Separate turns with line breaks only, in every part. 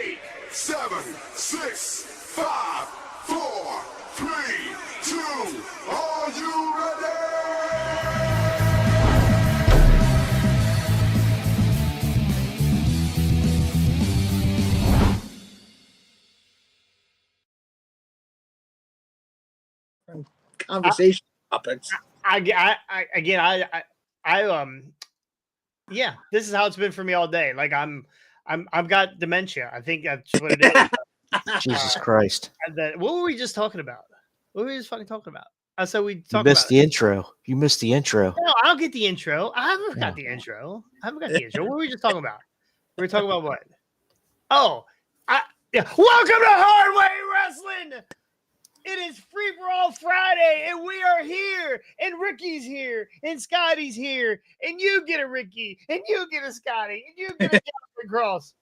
8, 7, 6, 5, 4, 3, 2. Are you ready?
Conversation topics.
Yeah, this is how it's been for me all day. Like I've got dementia. I think that's what it is.
Jesus Christ.
What were we just talking about? What were we just fucking talking about? So we
You
talked
missed
about
the intro. You missed the intro.
No, I'll get the intro. I haven't got the intro. What were we just talking about? We were talking about what? Oh, yeah. Welcome to Hard Way Wrestling. It is Free for All Friday, and we are here, and Ricky's here, and Scotty's here, and you get a Ricky, and you get a Scotty, and you get a Jonathan Cross.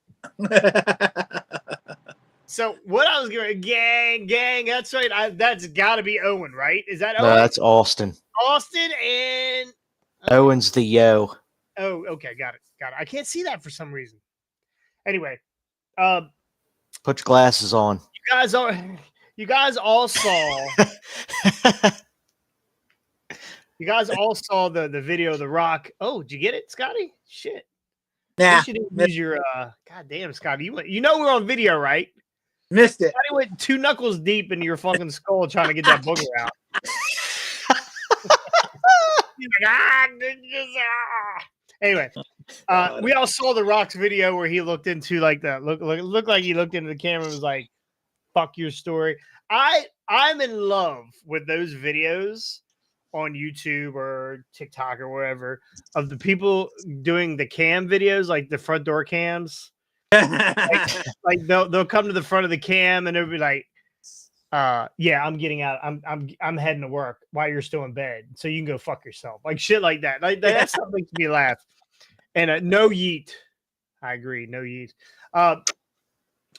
So what I was going, gang, that's right. That's got to be Owen, right? Is that Owen?
No, that's Austin.
Austin and
Owen's the yo.
Oh, okay, got it. I can't see that for some reason. Anyway,
put your glasses on.
You guys all saw. You guys all saw the video of The Rock. Oh, did you get it, Scotty? Shit.
Nah.
You should use your. God damn, Scotty. We're on video, right?
Missed it.
Scotty went 2 knuckles deep into your fucking skull trying to get that booger out. He's like, Anyway, we all saw The Rock's video where he looked into looked like he looked into the camera and was like, "Fuck your story." I'm in love with those videos on YouTube or TikTok or wherever of the people doing the cam videos, like the front door cams. like they'll come to the front of the cam and they'll be like, yeah, I'm getting out. I'm heading to work while you're still in bed, so you can go fuck yourself. Like shit like that. Like that stuff makes me laugh. And no yeet. I agree, no yeet.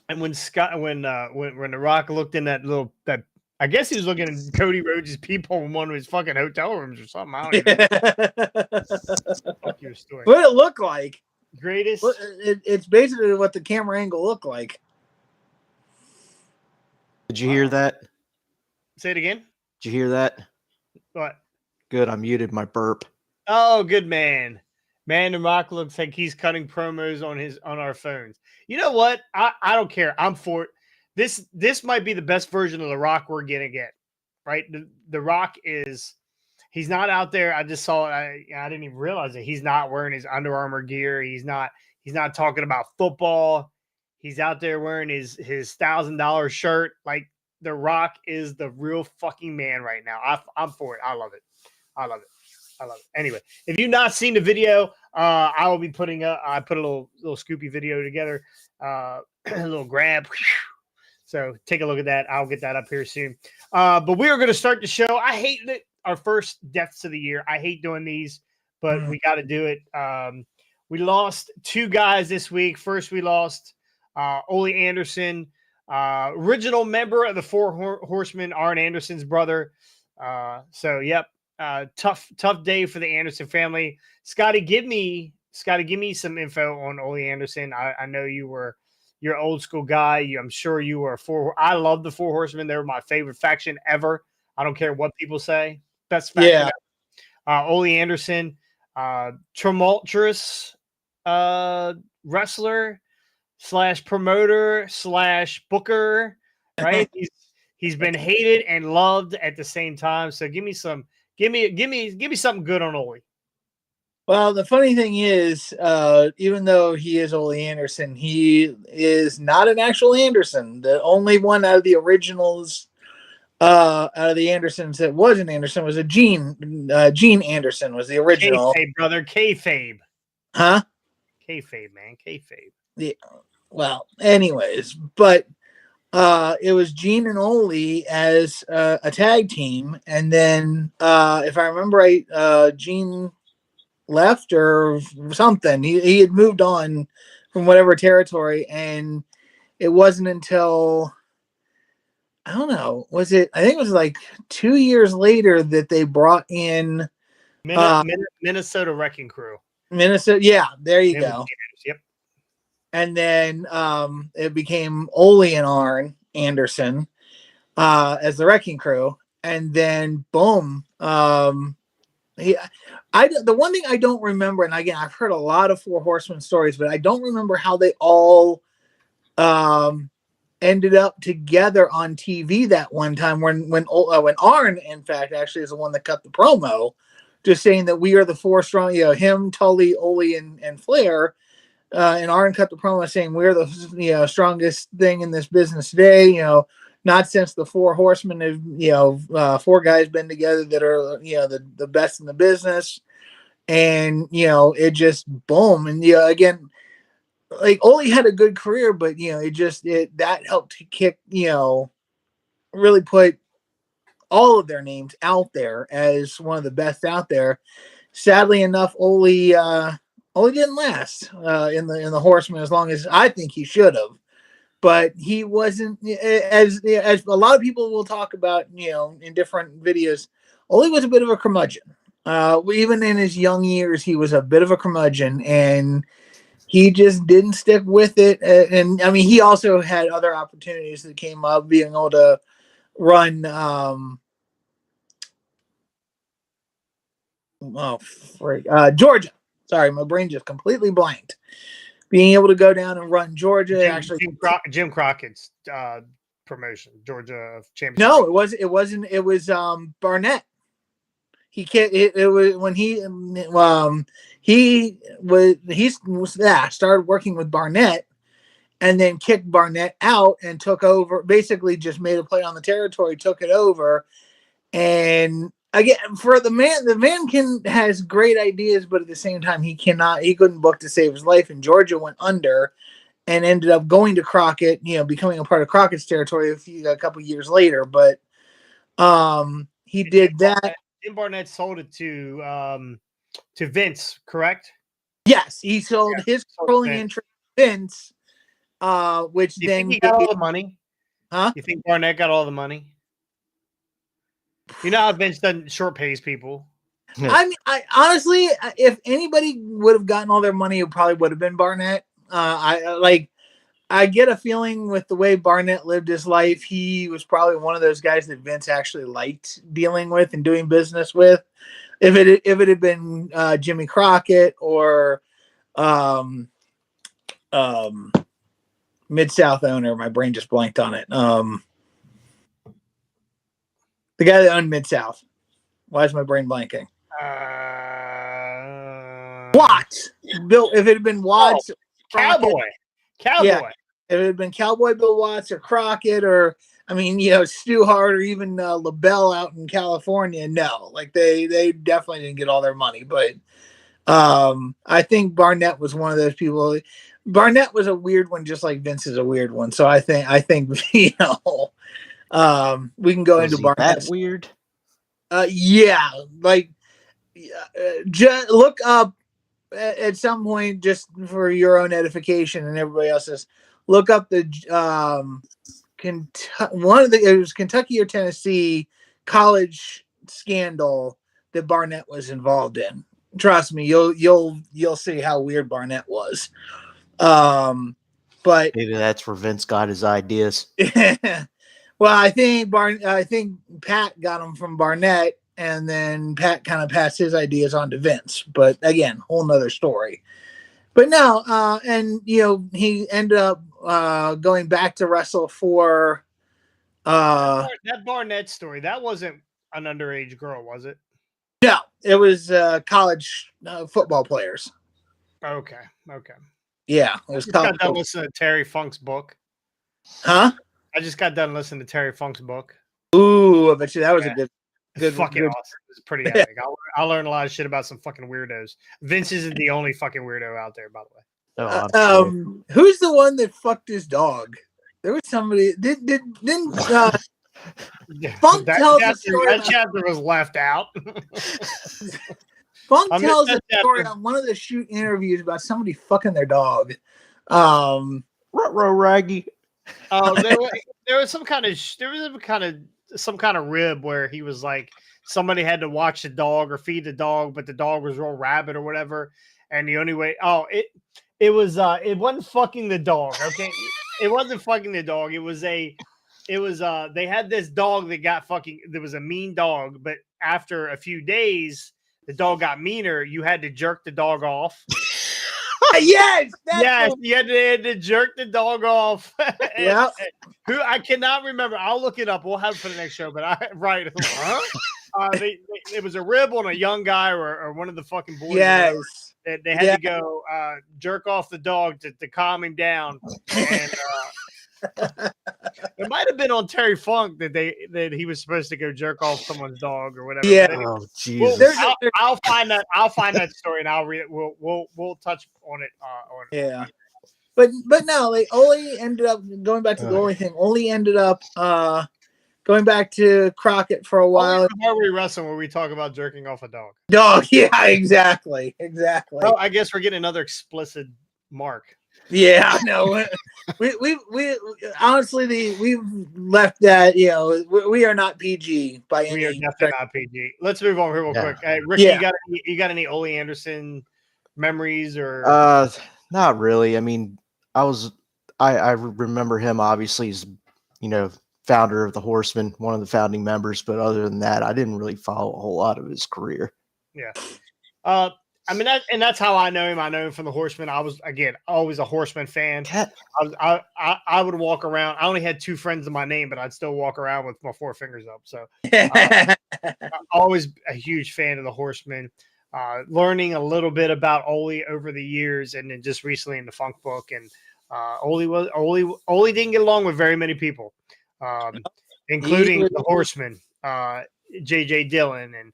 And when The Rock looked in that I guess he was looking at Cody Rhodes' people in one of his fucking hotel rooms or something. I don't know. Fuck your story.
What it look like?
Greatest.
It's basically what the camera angle looked like.
Did you hear that?
Say it again.
Did you hear that?
What?
Good. I muted my burp.
Oh, good man. Man, The Rock looks like he's cutting promos on our phones. You know what? I don't care. I'm for it. This might be the best version of The Rock we're gonna get. Right? The Rock he's not out there. I just saw it. I didn't even realize it. He's not wearing his Under Armour gear. He's not talking about football. He's out there wearing his $1,000 shirt. Like The Rock is the real fucking man right now. I'm for it. I love it. Anyway, if you've not seen the video, I will be putting I put a little Scoopy video together, a little grab. So take a look at that. I'll get that up here soon. But we are going to start the show. I hate it. Our first deaths of the year. I hate doing these, but we got to do it. We lost 2 guys this week. First, we lost Ole Anderson, original member of the Four Horsemen, Arn Anderson's brother. Yep. Tough day for the Anderson family. Scotty, give me some info on Ole Anderson. I know you're an old school guy. I'm sure you were I love the Four Horsemen. They're my favorite faction ever. I don't care what people say. Best faction ever. Ole Anderson, tumultuous wrestler / promoter / booker, right? He's been hated and loved at the same time. So give me something good on Ole.
Well, the funny thing is, even though he is Ole Anderson, he is not an actual Anderson. The only one out of the originals, out of the Andersons that was an Anderson was a Gene Anderson was the original.
Kayfabe, brother. Kayfabe.
Huh?
Kayfabe, man. Kayfabe.
Yeah. Well, anyways, but it was Gene and Ole as a tag team, and then if I remember right, Gene left or something. He had moved on from whatever territory, and it wasn't until I don't know. I think it was like 2 years later that they brought in
Minnesota Wrecking Crew.
Minnesota. Yeah, there you go.
Yep.
and then it became Ole and Arn Anderson as the Wrecking Crew, and then boom. The one thing I don't remember, and again, I've heard a lot of Four Horsemen stories, but I don't remember how they all ended up together on TV that one time when Arn, in fact, actually is the one that cut the promo, just saying that we are the four strong, him, Tully, Ole, and Flair. And Arn cut the promo saying we're the strongest thing in this business today. Not since the Four Horsemen have four guys been together that are the best in the business, and it just boom. And again, like Ole had a good career, but that helped to kick really put all of their names out there as one of the best out there. Sadly enough, Ole didn't last in the Horsemen as long as I think he should have. But he wasn't, as a lot of people will talk about, in different videos. Ole was a bit of a curmudgeon. Even in his young years, he was a bit of a curmudgeon, and he just didn't stick with it. And I mean, he also had other opportunities that came up, being able to run. Georgia. Sorry, my brain just completely blanked. Being able to go down and run Georgia,
Jim Crockett's promotion, Georgia Championship.
No, it wasn't. It was Barnett. He can't. It was when he started working with Barnett, and then kicked Barnett out and took over. Basically, just made a play on the territory, took it over, and again, for the man has great ideas, but at the same time, he couldn't book to save his life, and Georgia went under and ended up going to Crockett, becoming a part of Crockett's territory a couple years later. But he did that.
Jim Barnett sold it to Vince, correct?
Yes, he sold his controlling interest to Vince, which
you
then
think he got all the money.
Huh?
You think Barnett got all the money? You know how Vince doesn't short pays people.
I mean, I honestly, if anybody would have gotten all their money, it probably would have been Barnett. I get a feeling with the way Barnett lived his life, he was probably one of those guys that Vince actually liked dealing with and doing business with. If it had been Jimmy Crockett or Mid-South owner, my brain just blanked on it. The guy that owned Mid-South. Why is my brain blanking? Watts. Bill. If it had been Watts,
Cowboy.
Yeah, if it had been Cowboy Bill Watts or Crockett, or Stu Hart, or even LaBelle out in California, no, like they definitely didn't get all their money. But I think Barnett was one of those people. Barnett was a weird one, just like Vince is a weird one. So I think we can go into Barnett.
That weird.
Yeah, look up at some point, just for your own edification and everybody else's. Look up the it was Kentucky or Tennessee college scandal that Barnett was involved in. Trust me, you'll see how weird Barnett was. But
maybe that's where Vince got his ideas.
Well, I think Pat got them from Barnett, and then Pat kind of passed his ideas on to Vince. But again, whole nother story. But no, he ended up going back to wrestle for
that Barnett story. That wasn't an underage girl, was it?
No, it was college football players.
Okay.
Yeah, it was college.
I got done listening to Terry Funk's book.
Huh?
I just got done listening to Terry Funk's book.
Ooh, I bet you that was a good
fucking awesome. It's pretty epic. I learned a lot of shit about some fucking weirdos. Vince isn't the only fucking weirdo out there, by the
way.
Who's the one that fucked his dog? There was somebody didn't Funk tells a story.
That chapter was left out.
Funk tells a story on one of the shoot interviews about somebody fucking their dog.
Ruh-roh Raggy.
There was some kind of rib where he was like, somebody had to watch the dog or feed the dog, but the dog was real rabid or whatever. And the only way, it wasn't fucking the dog. Okay, it wasn't fucking the dog. It was they had this dog that got fucking. There was a mean dog, but after a few days, the dog got meaner. You had to jerk the dog off.
Yes,
Yes, you had to jerk the dog off.
Yeah.
Who I cannot remember. I'll look it up. We'll have it for the next show. But huh? It was a rib on a young guy or one of the fucking boys.
Yes.
They had to go jerk off the dog to calm him down. And it might have been on Terry Funk that he was supposed to go jerk off someone's dog or whatever.
Yeah.
But anyway,
Oh Jesus!
I'll find that. I'll find that story and I'll read it. We'll touch on it.
Yeah. But no, like Ole ended up going back to the Ole thing. Ole ended up going back to Crockett for a while.
Where we wrestling where we talk about jerking off a dog.
Dog, yeah, exactly.
Well, I guess we're getting another explicit mark.
Yeah, no, we honestly we've left that. You know, we are not PG by any.
We are definitely not PG. Let's move on here real quick. Hey, Ricky, you got any Ole Anderson memories or?
Not really. I mean, I remember him obviously as, founder of the Horsemen, one of the founding members, but other than that, I didn't really follow a whole lot of his career.
Yeah. I mean, that's how I know him. I know him from the Horsemen. I was, again, always a Horseman fan. I would walk around. I only had 2 friends in my name, but I'd still walk around with my 4 fingers up. So I'm always a huge fan of the Horsemen. Learning a little bit about Ole over the years, and then just recently in the Funk book. And Ole didn't get along with very many people, including the Horsemen, J.J. Dillon and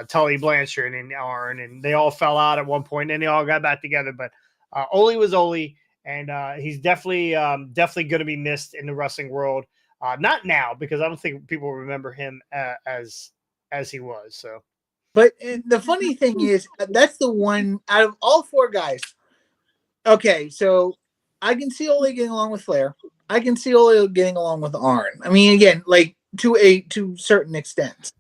Tully Blanchard and Arn, and they all fell out at one point, and they all got back together. But Ole was Ole, and he's definitely going to be missed in the wrestling world. Not now, because I don't think people remember him as he was. So.
But the funny thing is, that's the one out of all 4 guys. Okay, so I can see Ole getting along with Flair. I can see Ole getting along with Arn. I mean, again, like to certain extent.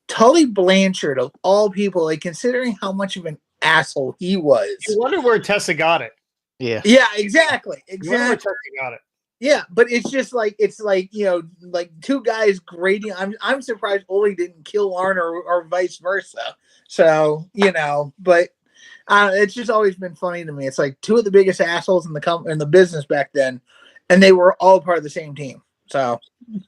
Tully Blanchard, of all people, like considering how much of an asshole he was.
You wonder where Tessa got it.
Yeah.
Yeah, exactly.
You wonder where Tessa got it.
Yeah, but it's just like like 2 guys grading. I'm surprised Ole didn't kill Arn or vice versa. So but it's just always been funny to me. It's like 2 of the biggest assholes in the business back then, and they were all part of the same team. So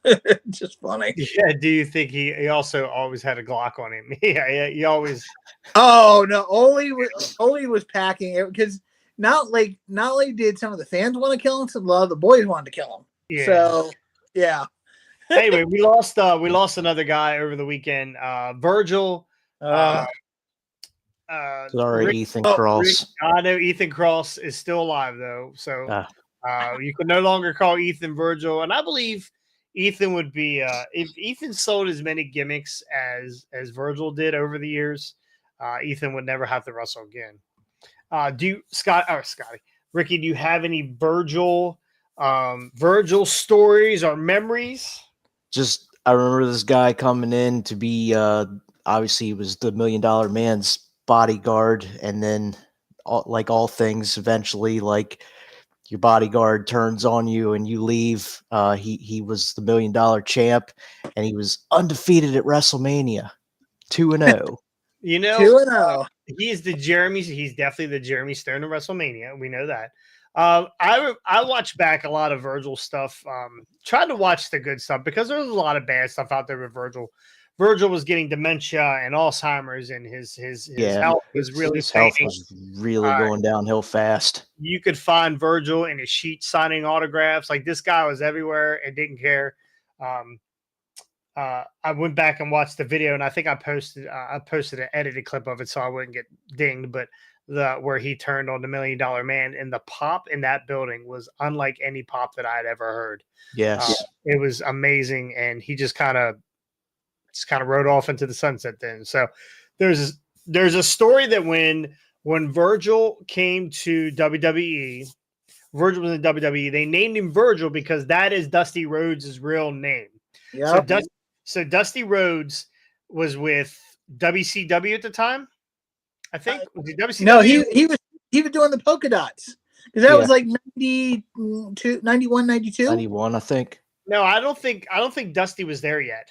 it's just funny.
Yeah. Do you think he also always had a Glock on him? Yeah. He always.
Oh no, Ole was packing it because. Not only did some of the fans want to kill him, some of the boys wanted to kill him.
Yeah.
So, yeah.
Anyway, we lost another guy over the weekend. Virgil.
Sorry, Ethan Cross.
I know Ethan Cross is still alive though, so you can no longer call Ethan Virgil. And I believe Ethan would be if Ethan sold as many gimmicks as Virgil did over the years, Ethan would never have to wrestle again. Ricky, do you have any Virgil stories or memories?
Just, I remember this guy coming in to be, obviously he was the $1 Million Man's bodyguard. And then like all things, eventually, like your bodyguard turns on you and you leave. He was the $1 Million champ and he was undefeated at WrestleMania, 2-0.
2-0.
He's definitely the Jeremy Stone of WrestleMania. We know that. I watched back a lot of Virgil stuff. Tried to watch the good stuff because there was a lot of bad stuff out there with Virgil. Virgil was getting dementia and Alzheimer's, and his health was really
going downhill fast.
You could find Virgil in his sheet signing autographs. Like, this guy was everywhere and didn't care. I went back and watched the video, and I think I posted an edited clip of it so I wouldn't get dinged. But where he turned on the $1 Million Man, and the pop in that building was unlike any pop that I had ever heard.
Yes,
it was amazing, and he just kind of rode off into the sunset. Then, so there's a story that when Virgil came to WWE, Virgil was in WWE. They named him Virgil because that is Dusty Rhodes' real name.
Yeah.
So Dusty Rhodes was with WCW at the time, I think. Was he WCW?
No, he was doing the polka dots. Because that
Yeah.
was like 92, 91, 92.
91, I think.
No, I don't think Dusty was there yet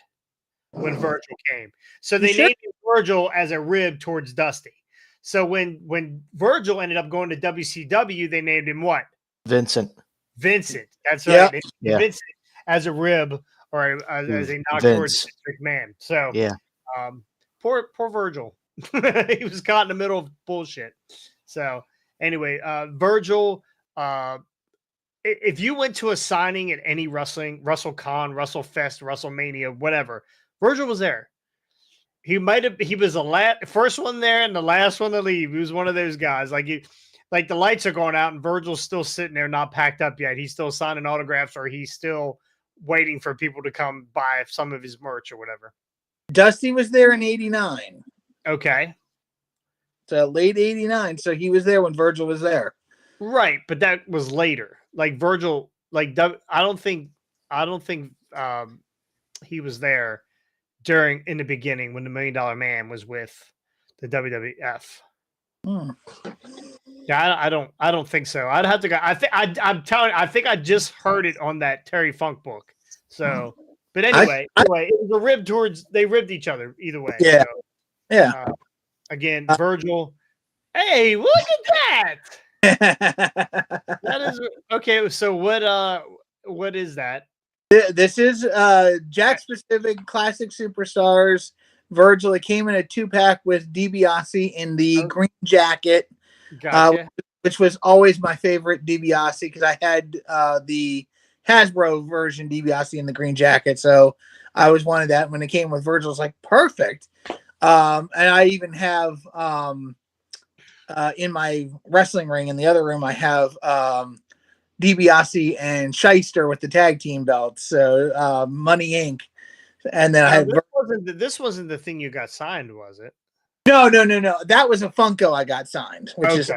when Virgil came. So
You
they
sure?
named Virgil as a rib towards Dusty. So when Virgil ended up going to WCW, they named him what?
Vincent.
Vincent. That's
Yeah.
right. They named
Yeah.
Vincent as a rib or as a nod towards
Vince.
Vince McMahon. So
Yeah.
poor Virgil. He was caught in the middle of bullshit. So anyway, Virgil, if you went to a signing at any wrestling, WrestleCon, WrestleFest, WrestleMania, whatever, Virgil was there. He was the first one there and the last one to leave. He was one of those guys. Like the lights are going out and Virgil's still sitting there, not packed up yet. He's still signing autographs or he's still waiting for people to come buy some of his merch or whatever.
Dusty was there in 89.
Okay.
So late 89. So he was there when Virgil was there.
Right, but that was later. Like Virgil, I don't think he was there in the beginning when the $1 Million Man was with the WWF. Yeah, I don't think so. I'd have to go. I think I just heard it on that Terry Funk book. So, but anyway, it was a rib towards. They ribbed each other either way.
Yeah,
so,
yeah.
Again, Virgil. Hey, look at that! That is okay. So what is that?
This is Jack Specific Classic Superstars Virgil. It came in a 2-pack with DiBiase in the green jacket,
Gotcha.
which was always my favorite DiBiase because I had the Hasbro version DiBiase in the green jacket, so I always wanted that. When it came with Virgil, it's like perfect. And I even have in my wrestling ring in the other room, I have DiBiase and Shyster with the tag team belts. So Money Inc. And then I had
this wasn't the thing you got signed, was it?
No. That was a Funko I got signed, which is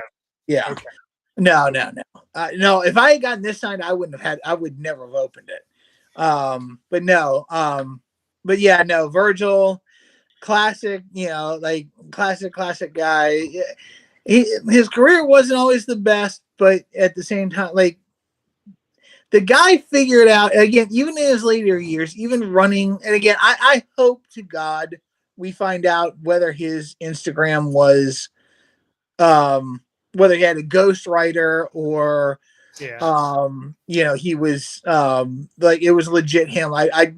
yeah. Okay. No. No, if I had gotten this signed, I would never have opened it. But no. But yeah, no, Virgil, classic, like classic guy. His career wasn't always the best, but at the same time, like, the guy figured out, again, even in his later years, even running, and again, I hope to God we find out whether his Instagram was, whether he had a ghostwriter or, he was, like, it was legit him. I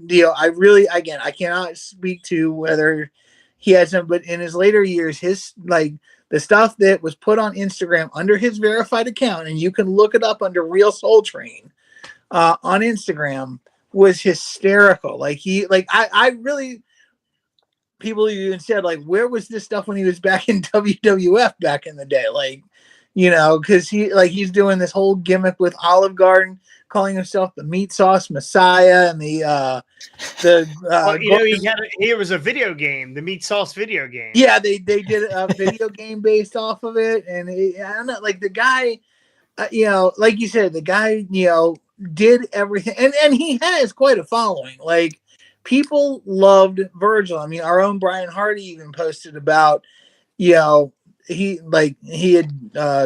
really, again, I cannot speak to whether he had some, but in his later years, his, like, the stuff that was put on Instagram under his verified account, and you can look it up under Real Soul Train, on Instagram, was hysterical. Like I really, people even said, like, where was this stuff when he was back in WWF back in the day? Like, because he's doing this whole gimmick with Olive Garden, calling himself the Meat Sauce Messiah, and
it was a video game, the Meat Sauce video game.
Yeah, they did a video game based off of it, and I don't know, like the guy, like you said, the guy, did everything, and he has quite a following. Like, people loved Virgil. I mean, our own Brian Hardy even posted about, he had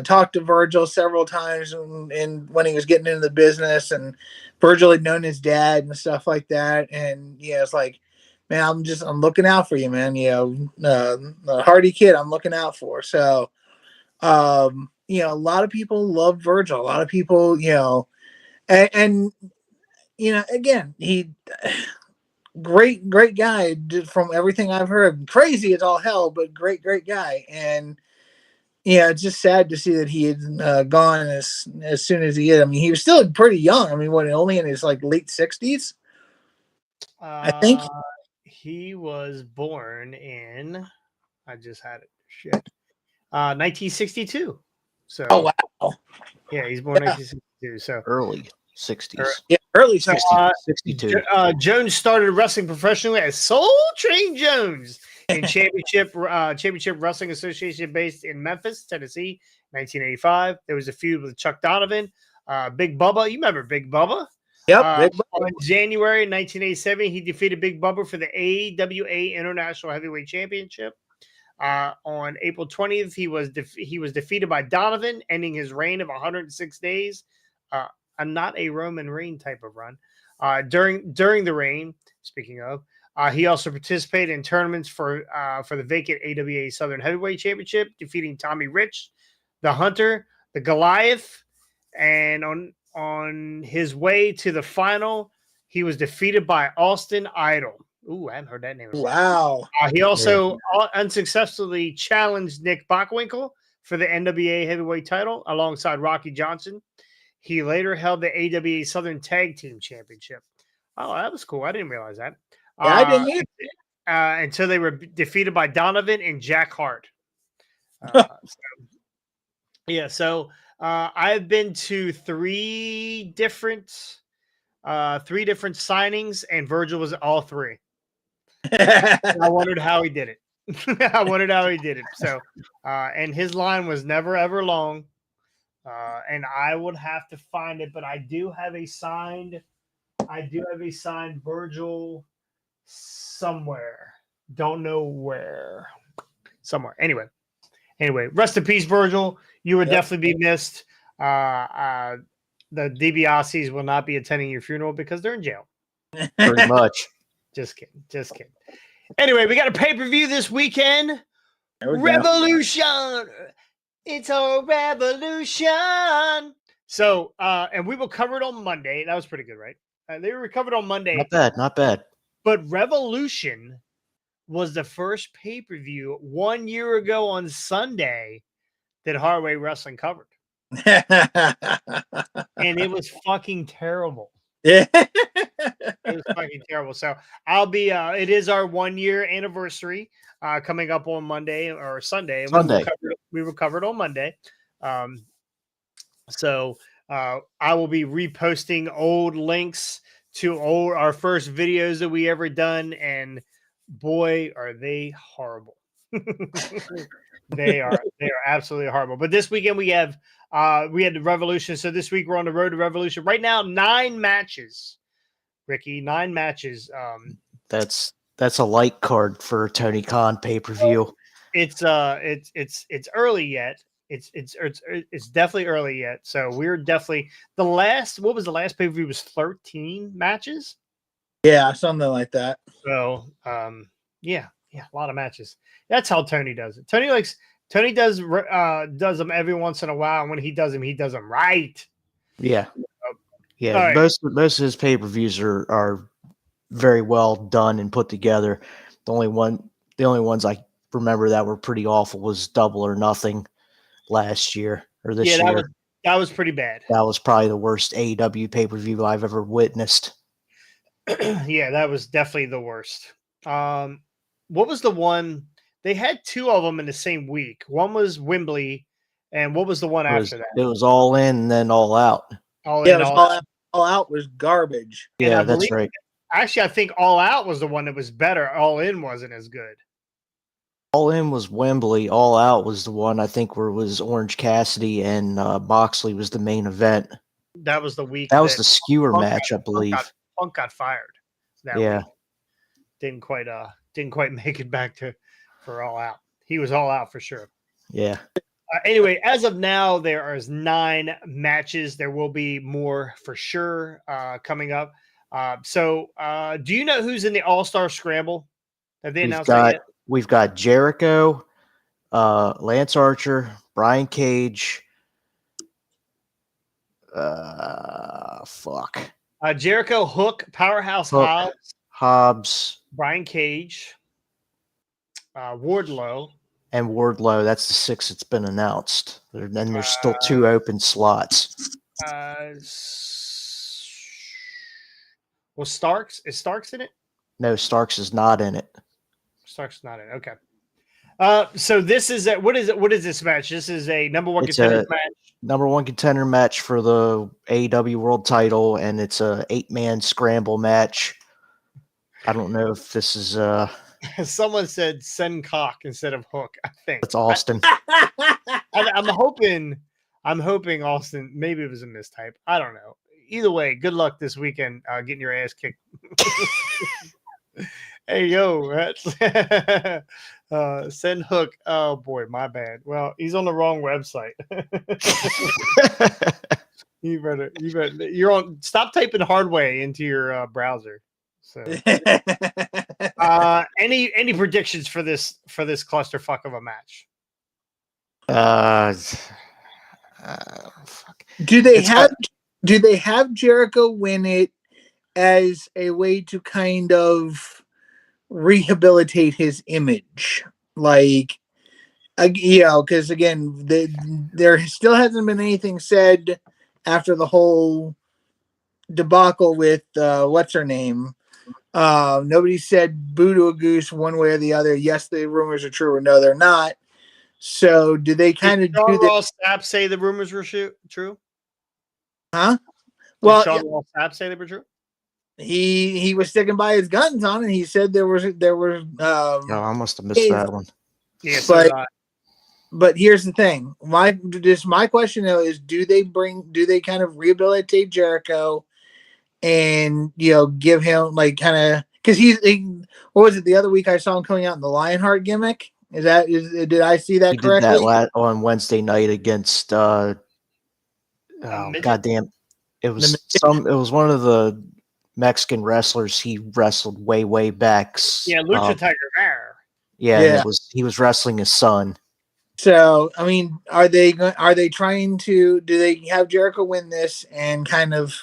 talked to Virgil several times and when he was getting into the business, and Virgil had known his dad and stuff like that. And it's like, man, I'm looking out for you, man. The Hardy kid, I'm looking out for. So, a lot of people love Virgil. A lot of people, and again, he great guy from everything I've heard. Crazy as all hell, but great guy. And it's just sad to see that he had gone as soon as he did. I mean, he was still pretty young. I mean, only in his like late 60s, I think.
He was born in, I just had it, 1962. So,
oh wow,
yeah, he's born 1962. So
early 60s.
Yeah, early 60s.
62.
Jones started wrestling professionally as Soul Train Jones in Championship Wrestling Association based in Memphis, Tennessee, 1985. There was a feud with Chuck Donovan, Big Bubba. You remember Big Bubba?
Yep. Big Bubba.
In January 1987, he defeated Big Bubba for the AWA International Heavyweight Championship. On April 20th, he was defeated by Donovan, ending his reign of 106 days. Not a Roman reign type of run. During the reign, speaking of, he also participated in tournaments for the vacant AWA Southern Heavyweight Championship, defeating Tommy Rich, the Hunter, the Goliath, and on his way to the final, he was defeated by Austin Idol. Ooh, I haven't heard that name.
Wow.
He also unsuccessfully challenged Nick Bockwinkel for the NWA Heavyweight title alongside Rocky Johnson. He later held the AWA Southern Tag Team Championship. Oh, that was cool. I didn't realize that.
Yeah, I didn't either.
Until they were defeated by Donovan and Jack Hart. So I've been to three different signings, and Virgil was at all three. I wondered how he did it. So, and his line was never ever long. And I would have to find it, but I do have a signed Virgil somewhere. Don't know where. Somewhere. Anyway, rest in peace, Virgil. You would definitely be missed. The DiBiase's will not be attending your funeral because they're in jail.
Pretty much.
Just kidding. Anyway, we got a pay-per-view this weekend. Revolution. It's a revolution. So, and we will cover it on Monday. That was pretty good, right? They were covered on Monday.
Not bad.
But Revolution was the first pay-per-view 1 year ago on Sunday that Hardway Wrestling covered. And it was fucking terrible.
Yeah.
It was fucking terrible. So I'll be, it is our 1 year anniversary coming up on Monday or Sunday. We will cover it on Monday. So I will be reposting old links to our first videos that we ever done. And boy, are they horrible. They are absolutely horrible. But this weekend we had the Revolution. So this week we're on the road to Revolution. Right now, 9 matches. Ricky, 9 matches.
That's a light card for Tony Khan pay-per-view.
It's early yet. It's definitely early yet. So we're definitely what was the last pay-per-view was 13 matches?
Yeah, something like that.
So yeah, a lot of matches. That's how Tony does it. Tony does them every once in a while, and when he does them right.
Yeah. Yeah.
Right.
Most of his pay-per-views are very well done and put together. The only ones I remember that were pretty awful was Double or Nothing last year or this year.
That was pretty bad.
That was probably the worst AEW pay-per-view I've ever witnessed.
Yeah, that was definitely the worst. What was the one? They had 2 of them in the same week. One was Wembley, and what was the one after that?
It was All In and then All Out.
All Out was garbage.
Yeah, that's right.
Actually, I think All Out was the one that was better. All In wasn't as good.
All In was Wembley. All Out was the one I think where it was Orange Cassidy and Moxley was the main event.
That was the week.
That was the skewer match, I believe.
Punk got fired. That week. Didn't quite make it back for All Out. He was All Out for sure.
Yeah.
Anyway, as of now, there is 9 matches. There will be more for sure coming up. So do you know who's in the All-Star Scramble? Have they announced that yet?
We've got Jericho, Lance Archer, Brian Cage.
Jericho, Hook, Powerhouse
Hobbs,
Brian Cage, Wardlow.
And Wardlow, that's the 6 that's been announced. Then there's still 2 open slots.
Well, Starks? Is Starks in it?
No, Starks is not in it.
Starks not in it. Okay. So this is what is it? What is this match? This is a number 1 contender match.
Number 1 contender match for the AEW World Title, and it's a 8-man scramble match. I don't know if this is
Someone said send cock instead of Hook. I think
that's Austin.
I'm hoping Austin. Maybe it was a mistype. I don't know. Either way, good luck this weekend getting your ass kicked. Hey yo, send Hook. Oh boy, my bad. Well, he's on the wrong website. you better. You're on. Stop typing Hardway into your browser. So, any predictions for this clusterfuck of a match?
Fuck.
Do they have Jericho win it as a way to kind of rehabilitate his image? Like, because again, there still hasn't been anything said after the whole debacle with what's her name. Nobody said boo to a goose one way or the other. Yes, the rumors are true, or no, they're not. So, do they kind of do that?
Ross Sapp say the rumors were true?
Huh?
Well,
Well,
Sean Ross Sapp say they were true.
He was sticking by his guns on it. He said there was
Oh, I must have missed that one.
Yeah, so did I.
But here's the thing. My question though is, do they kind of rehabilitate Jericho and give him like kind of, because what was it the other week I saw him coming out in the Lionheart gimmick? Did I see that
He
correctly?
did that on Wednesday night against goddamn, it was one of the Mexican wrestlers he wrestled way back.
Yeah, Lucha Tiger there.
Yeah. He was wrestling his son.
So, I mean, are they trying to, do they have Jericho win this and kind of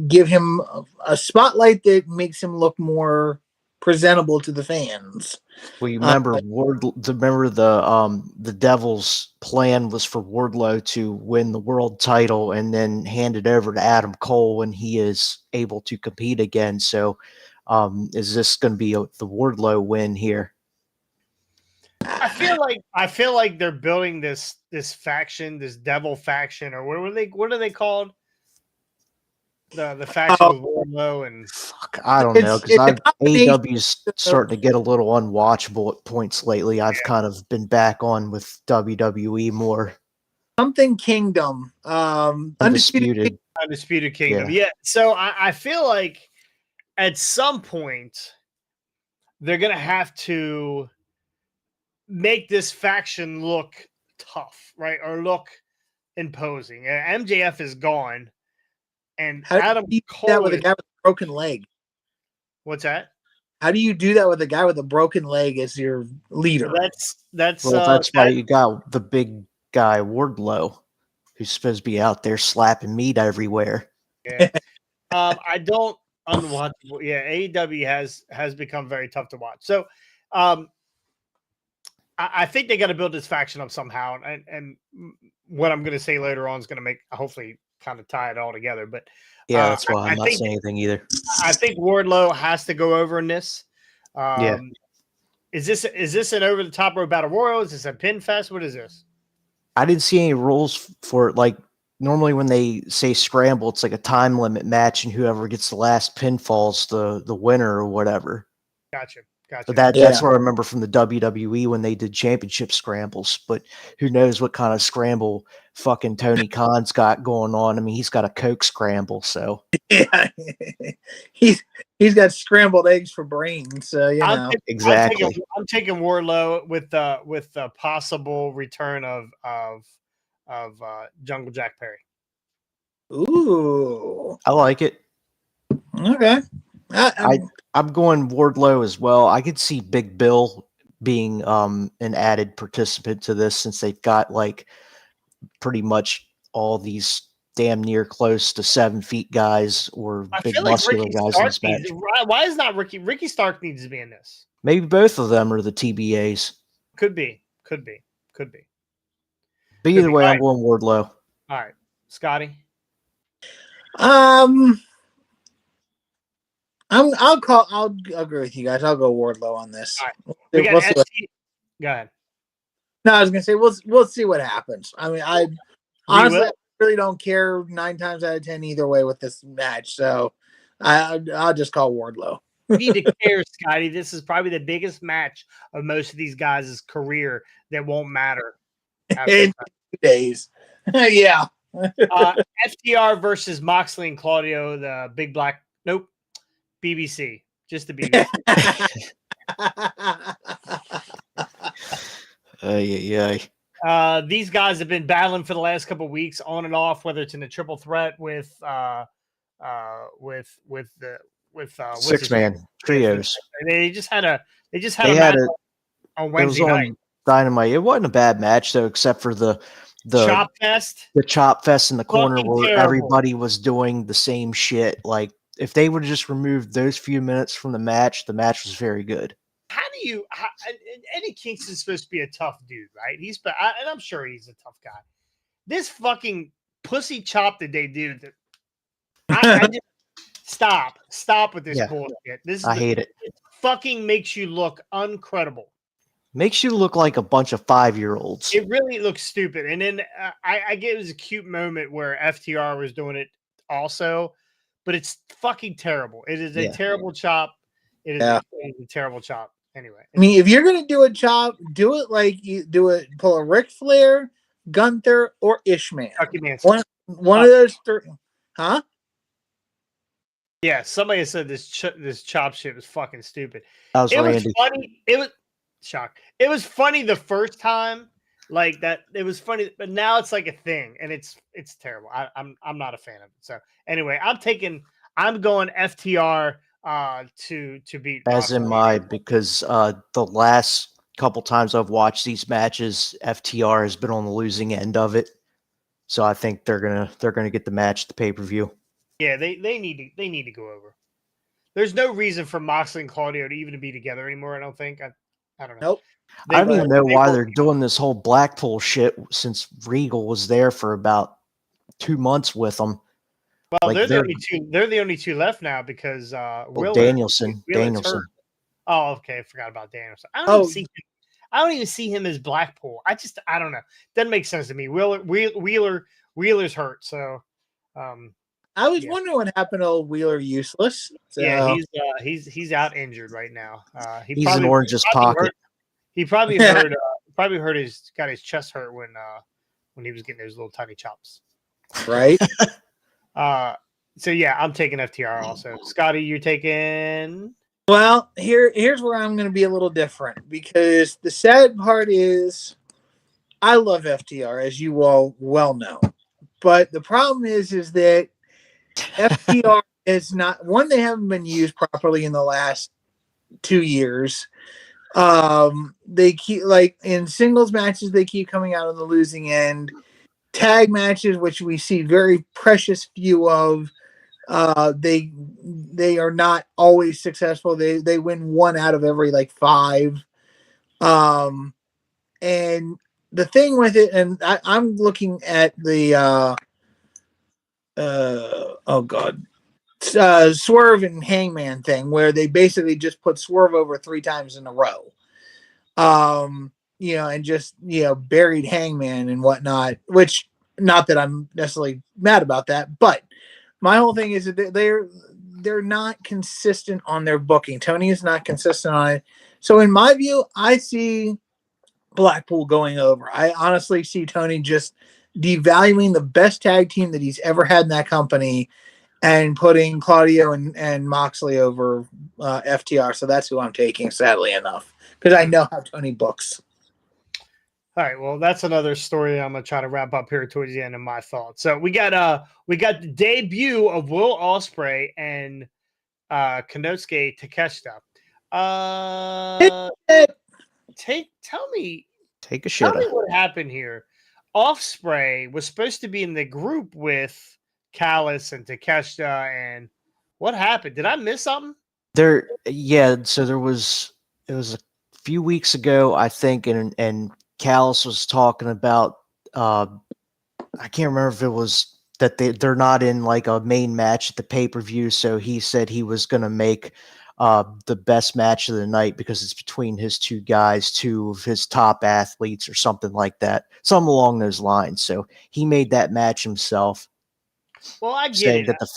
give him a spotlight that makes him look more presentable to the fans?
Well, you remember the Devil's plan was for Wardlow to win the world title and then hand it over to Adam Cole when he is able to compete again. So, is this going to be the Wardlow win here?
I feel like they're building this faction, this devil faction, or what are they called? The faction with Wardlow and
fuck, I don't know, because AEW's starting to get a little unwatchable at points lately. I've kind of been back on with WWE more.
Something Kingdom,
Undisputed
Kingdom. Yeah. So I feel like at some point they're gonna have to make this faction look tough, right? Or look imposing. MJF is gone, and Adam Cole
that with a guy with a broken leg.
What's that?
How do you do that with a guy with a broken leg as your leader?
That's
why you got the big guy Wardlow, who's supposed to be out there slapping meat everywhere.
Yeah. I don't unwatchable. Yeah, AEW has become very tough to watch. So, I think they got to build this faction up somehow, and what I'm going to say later on is going to make hopefully kind of tie it all together. But
yeah, that's why I'm not saying anything either.
I think Wardlow has to go over in this. Is this an over the top rope battle royal? Is this a pin fest? What is this?
I didn't see any rules for it. Like normally when they say scramble, it's like a time limit match, and whoever gets the last pinfall's the winner or whatever.
Gotcha.
But that's what I remember from the WWE when they did championship scrambles. But who knows what kind of scramble fucking Tony Khan's got going on? I mean, he's got a Coke scramble, so
yeah, he's got scrambled eggs for brains. So
exactly.
I'm taking Wardlow with the possible return of Jungle Jack Perry.
Ooh,
I like it.
Okay.
I'm going Wardlow as well. I could see Big Bill being an added participant to this, since they've got like pretty much all these damn near close to 7 feet guys or big muscular guys in this match.
Why is not Ricky Stark needs to be in this?
Maybe both of them are the TBAs.
Could be. But
either way, I'm going Wardlow.
All right, Scotty.
I'll agree with you guys. I'll go Wardlow on this.
All right. We got ST. Go ahead.
No, I was gonna say we'll see what happens. I mean, I honestly really don't care 9 times out of 10 either way with this match. So I'll just call Wardlow.
You need to care, Scotty. This is probably the biggest match of most of these guys' career that won't matter
in 2 days. Yeah.
FTR versus Moxley and Claudio, the big black. Nope. BBC. just to be fair. These guys have been battling for the last couple of weeks, on and off, whether it's in a triple threat with the
Six-man trios.
They just had a
They
match
had it.
on
It was
Wednesday night.
on Dynamite. It wasn't a bad match though, except for the
Chop fest.
the chop fest in the corner
Fucking
where
terrible.
everybody was doing the same shit. Like if they would have just removed those few minutes from the match was very good.
How do you? Eddie Kingston's supposed to be a tough dude, right? And I'm sure he's a tough guy. This fucking pussy chop that they did. I just stop with this bullshit.
I hate it.
It fucking makes you look uncredible.
Makes you look like a bunch of 5-year-olds.
It really looks stupid. And then I get it was a cute moment where FTR was doing it also, but it's fucking terrible. It is a terrible chop. It is a terrible chop. Anyway,
I mean, if you're gonna do a chop, do it like you do it. Pull a Ric Flair, Gunther, or Ishmael. One of those three, huh?
Yeah, somebody said this chop shit was fucking stupid.
That was Randy.
Was funny. It was shock. It was funny the first time, like that. It was funny, but now it's like a thing, and it's terrible. I'm not a fan of it. So anyway, I'm going FTR to beat.
As in because the last couple times I've watched these matches, FTR has been on the losing end of it. So I think they're gonna get the match at the pay-per-view.
Yeah, they need to go over. There's no reason for Moxley and Claudio to even be together anymore. I don't think. I don't know.
Nope.
I don't even know why they're doing this whole Blackpool shit since Regal was there for about 2 months with them.
Well, like they're the only two left now because
Danielson.
Oh, okay. I forgot about Danielson. I don't even see him as Blackpool. I don't know. Doesn't make sense to me. Wheeler's hurt, so
I was wondering what happened to old Wheeler Useless. So.
Yeah, he's out injured right now.
He's in Orange's pocket.
He probably heard got his chest hurt when he was getting those little tiny chops.
Right.
So yeah, I'm taking FTR also. Scotty, you're taking.
Well, here's where I'm going to be a little different because the sad part is I love FTR, as you all well know, but the problem is that FTR is not one. They haven't been used properly in the last 2 years. They keep like in singles matches, they keep coming out on the losing end. Tag matches, which we see very precious few of, they are not always successful. They win 1 out of every like 5. And the thing with it, and I'm looking at the Swerve and Hangman thing where they basically just put Swerve over 3 times in a row. And just, buried Hangman and whatnot, which not that I'm necessarily mad about that, but my whole thing is that they're not consistent on their booking. Tony is not consistent on it. So in my view, I see Blackpool going over. I honestly see Tony just devaluing the best tag team that he's ever had in that company and putting Claudio and Moxley over FTR. So that's who I'm taking, sadly enough, because I know how Tony books.
All right, well, that's another story I'm gonna try to wrap up here towards the end of my thoughts. So we got the debut of Will Ospreay and Konosuke Takeshita.
Take a shit.
Tell me what happened here. Ospreay was supposed to be in the group with Callis and Takeshita, and what happened? Did I miss something?
So it was a few weeks ago, I think, and Callis was talking about I can't remember if it was that they're not in like a main match at the pay-per-view, so he said he was going to make the best match of the night because it's between his 2 guys, 2 of his top athletes or something like that, something along those lines. So he made that match himself.
Well, I get
saying
it.
that the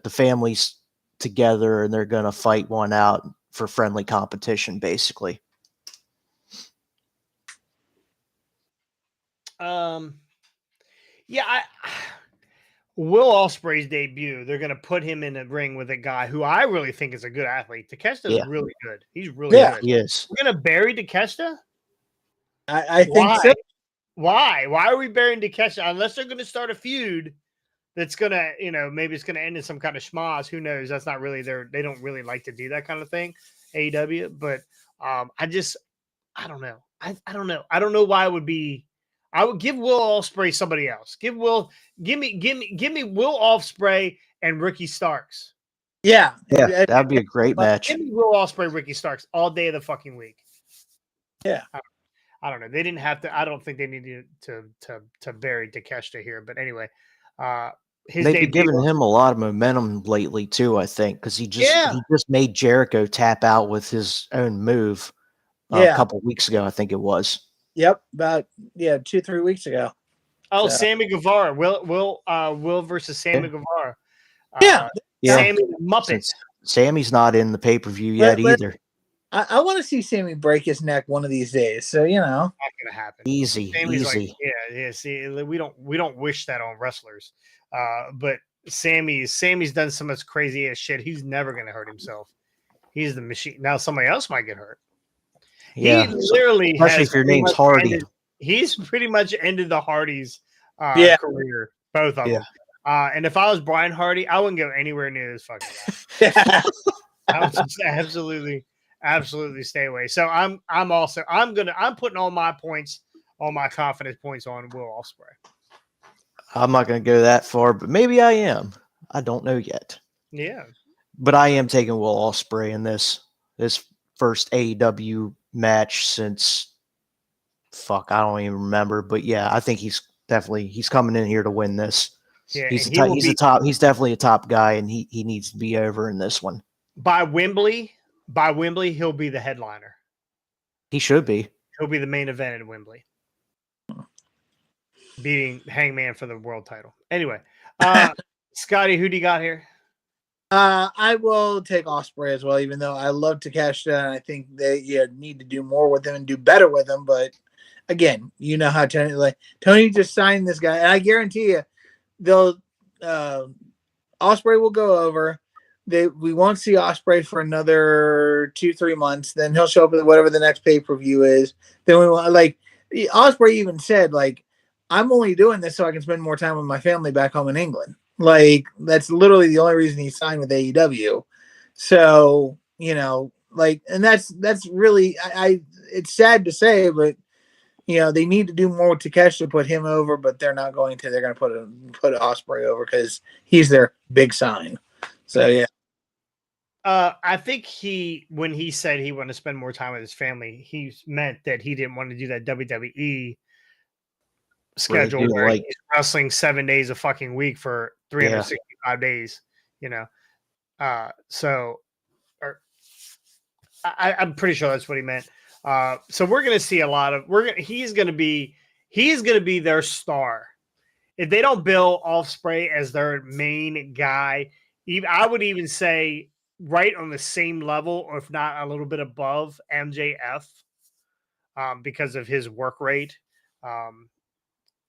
families together and they're going to fight one out for friendly competition, basically.
Will Ospreay's debut, they're going to put him in a ring with a guy who I really think is a good athlete. Takeshita's
Yeah.
really good. He's really
Yeah.
good.
He is.
We're going to bury Takeshita?
I think
Why?
so.
Why? Why are we burying Takeshita? Unless they're going to start a feud that's going to, maybe it's going to end in some kind of schmoz. Who knows? That's not really they don't really like to do that kind of thing, AEW. But I don't know. I don't know. I don't know why it would be. I would give Will Ospreay somebody else. Give me Will Ospreay and Ricky Starks.
Yeah.
Yeah, that'd be a great match.
Give me Will Ospreay, Ricky Starks all day of the fucking week.
Yeah.
I don't know. They didn't have to. I don't think they needed to bury Takeshita here. But anyway, his
They've been
debut.
giving him a lot of momentum lately too. I think because he just made Jericho tap out with his own move a couple weeks ago. I think it was.
Yep. About 2-3 weeks ago.
Oh,
So.
Sammy Guevara. Will versus Sammy Guevara.
Yeah.
Sammy the Muppet.
Since Sammy's not in the pay-per-view yet either.
I want to see Sammy break his neck one of these days. So
not gonna happen.
Easy.
Like, yeah. See, we don't wish that on wrestlers. But Sammy's done so much crazy ass shit. He's never gonna hurt himself. He's the machine. Now somebody else might get hurt.
Yeah,
he literally,
especially if your name's Hardy.
He's pretty much ended the Hardys' career, both of them. And if I was Brian Hardy, I wouldn't go anywhere near this fucking guy. I would just absolutely stay away. So I'm putting all my points, all my confidence points on Will Ospreay.
I'm not going to go that far, but maybe I am. I don't know yet.
Yeah,
but I am taking Will Ospreay in this first AEW match since I don't even remember. But yeah, I think he's coming in here to win this.
Yeah,
he's definitely a top guy, and he needs to be over in this one. By
Wembley, he'll be the headliner.
He should be.
He'll be the main event at Wembley, beating Hangman for the world title. Anyway, Scotty, who do you got here?
I will take Ospreay as well, even though I love Takeshita and I think they need to do more with him and do better with him. But again, you know how Tony just signed this guy, and I guarantee you, they'll Ospreay will go over. We won't see Ospreay for another 2-3 months. Then he'll show up at whatever the next pay-per-view is. Then we want Ospreay even said, I'm only doing this so I can spend more time with my family back home in England. That's literally the only reason he signed with AEW. So, and that's really it's sad to say, but they need to do more with Takeshi to put him over, but they're not going to. They're going to put Ospreay over because he's their big sign. So yeah.
I think when he said he wanted to spend more time with his family, he meant that he didn't want to do that WWE schedule where he's wrestling 7 days a fucking week for 365 days. I'm pretty sure that's what he meant. So we're going to see a lot of. He's going to be their star. If they don't bill Ospreay as their main guy, I would even say right on the same level, or if not a little bit above MJF, because of his work rate.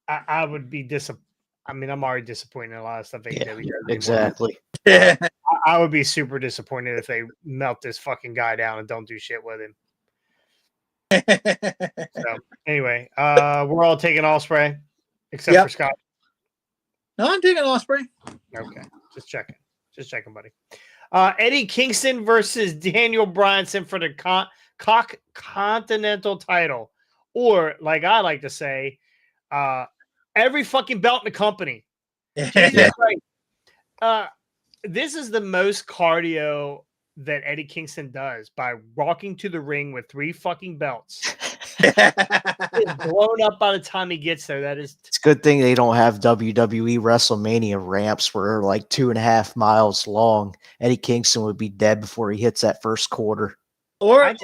I would be I'm already disappointed in a lot of stuff.
Exactly.
I would be super disappointed if they melt this fucking guy down and don't do shit with him. So anyway, we're all taking Ospreay except for Scott.
No, I'm taking Ospreay.
Okay, just checking, buddy. Eddie Kingston versus Daniel Bryanson for the Continental title, or like I like to say, every fucking belt in the company. Jesus Christ. This is the most cardio that Eddie Kingston does by walking to the ring with 3 fucking belts. It's blown up by the time he gets there. It's
a good thing they don't have WWE WrestleMania ramps where they're 2.5 miles long. Eddie Kingston would be dead before he hits that first quarter.
Or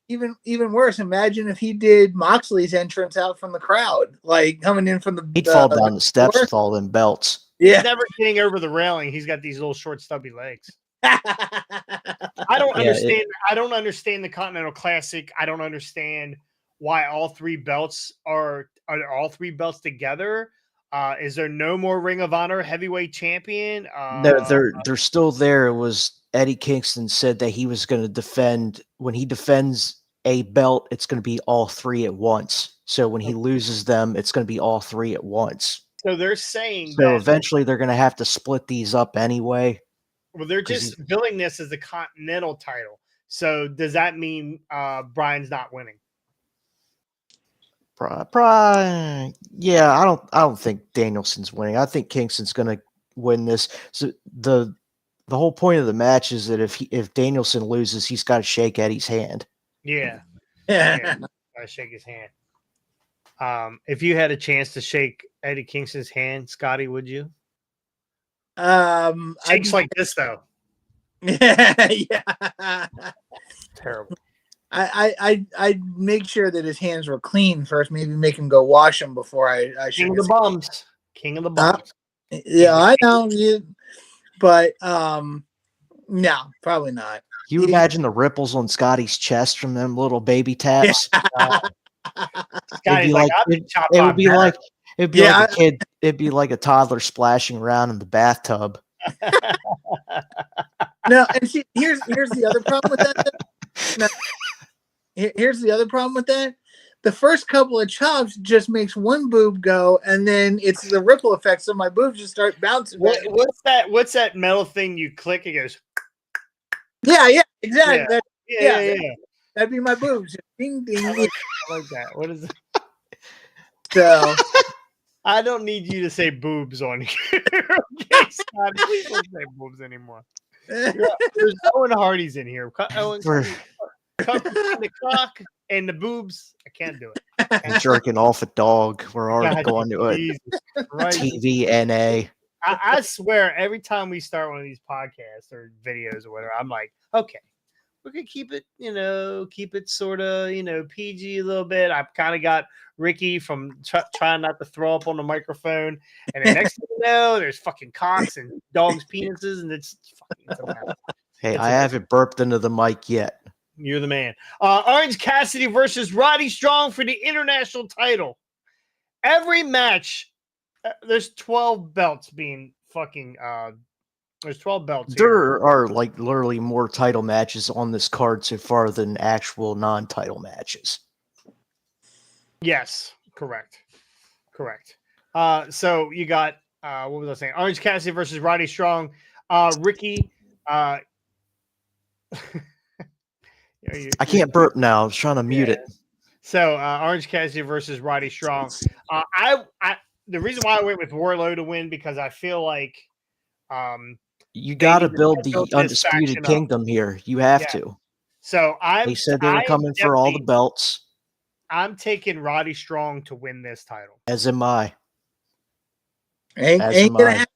even worse, imagine if he did Moxley's entrance out from the crowd, coming in from the.
He'd fall down the steps with all them belts.
Yeah, he's never getting over the railing. He's got these little short, stubby legs. I don't understand. I don't understand the Continental Classic. I don't understand why all 3 belts are all 3 belts together. Is there no more Ring of Honor heavyweight champion?
No, they're still there. It was Eddie Kingston said that he was going to defend when he defends a belt, it's going to be all three at once. So when he loses them, it's going to be all three at once.
So they're saying
so
that
eventually they're going to have to split these up anyway.
Well, they're just billing this as the Continental title. So does that mean Brian's not winning?
Yeah, I don't think Danielson's winning. I think Kingston's going to win this. So the whole point of the match is that if Danielson loses, he's got to shake Eddie's hand.
Yeah. Gotta shake his hand. If you had a chance to shake Eddie Kingston's hand, Scotty, would you? Shakes like this though.
Yeah.
Terrible.
I'd make sure that his hands were clean first. Maybe make him go wash them before I
King of the bums. King of the bums.
Yeah, I know you, but no, probably not.
You imagine the ripples on Scotty's chest from them little baby taps.
Scotty's like,
it would be like a kid. It'd be like a toddler splashing around in the bathtub.
No, and see, here's the other problem with that. No, here's the other problem with that. The first couple of chops just makes one boob go, and then it's the ripple effect, so my boobs just start bouncing.
What's that metal thing you click? It goes.
Yeah, exactly.
Yeah.
That'd be my boobs. Ding, ding.
I like that. What is it?
So
I don't need you to say boobs on here. Okay, Scott, please don't say boobs anymore. There's Owen Hardy's in here. Owen, cut the cock and the boobs. I can't do it.
I'm jerking off a dog. We're already going to it.
Right.
TVNA.
I swear, every time we start one of these podcasts or videos or whatever, I'm like, okay, we're gonna keep it sort of, PG a little bit. I've kind of got Ricky from trying not to throw up on the microphone, and the next thing you know, there's fucking cocks and dogs' penises, and it's a mess.
Hey, I haven't burped into the mic yet.
You're the man. Orange Cassidy versus Roddy Strong for the international title. Every match, there's 12 belts being fucking. There's 12 belts.
There are like literally more title matches on this card so far than actual non-title matches.
Yes, correct. So you got what was I saying? Orange Cassidy versus Roddy Strong. Ricky.
I can't burp now. I was trying to mute it.
So Orange Cassidy versus Roddy Strong. The reason why I went with Wardlow to win because I feel like
you got to build the Undisputed Kingdom here. You have to.
So
they said they were coming for all the belts.
I'm taking Roddy Strong to win this title.
As am I.
Ain't gonna happen.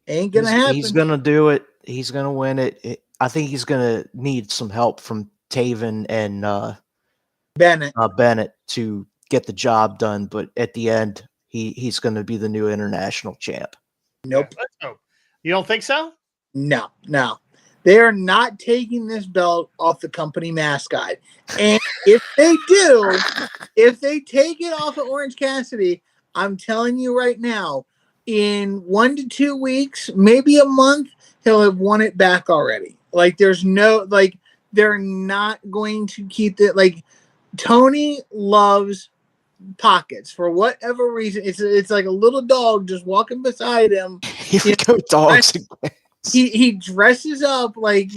Ain't gonna happen.
He's gonna do it. He's gonna win it. I think he's gonna need some help from Taven and Bennett to get the job done. But at the end, he's gonna be the new international champ.
Nope.
Let's hope. You don't think so?
No. They are not taking this belt off the company mascot. And if they do, if they take it off of Orange Cassidy, I'm telling you right now, in 1 to 2 weeks, maybe a month, he'll have won it back already. Like there's no, like they're not going to keep it. Like Tony loves pockets for whatever reason. It's like a little dog just walking beside him.
Here we go, dogs.
He dresses up like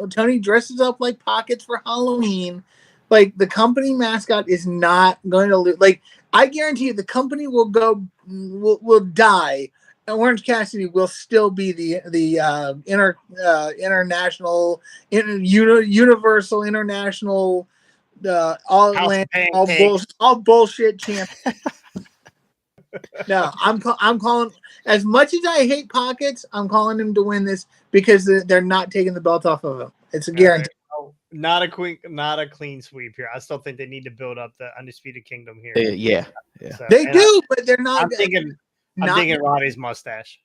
Tony dresses up like pockets for Halloween. Like the company mascot is not going to lose. Like I guarantee you, the company will die. And Orange Cassidy will still be the international, universal, international, all bullshit champion. No, I'm calling. As much as I hate pockets, I'm calling him to win this because they're not taking the belt off of him. It's a guarantee.
Not a clean sweep here. I still think they need to build up the Undisputed Kingdom here.
Yeah.
So, they do, but they're not.
I'm thinking Roddy's mustache.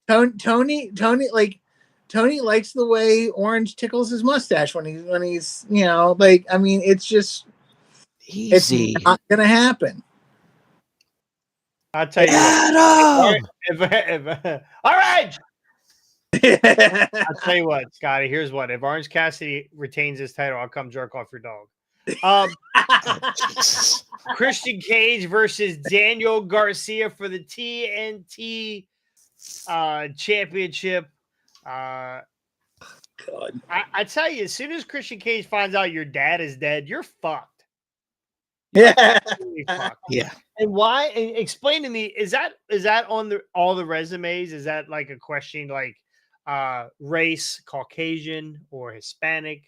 Tony likes the way Orange tickles his mustache when he's like. I mean, it's just
easy.
It's not gonna happen.
I'll tell you what. All right. I'll tell you what, Scotty. Here's what: if Orange Cassidy retains his title, I'll come jerk off your dog. Christian Cage versus Daniel Garcia for the TNT championship.
God.
I tell you, as soon as Christian Cage finds out your dad is dead, you're fucked.
Yeah.
Absolutely fucked.
Yeah.
And why? And explain to me, is that on all the resumes? Is that like a question like race, Caucasian or Hispanic,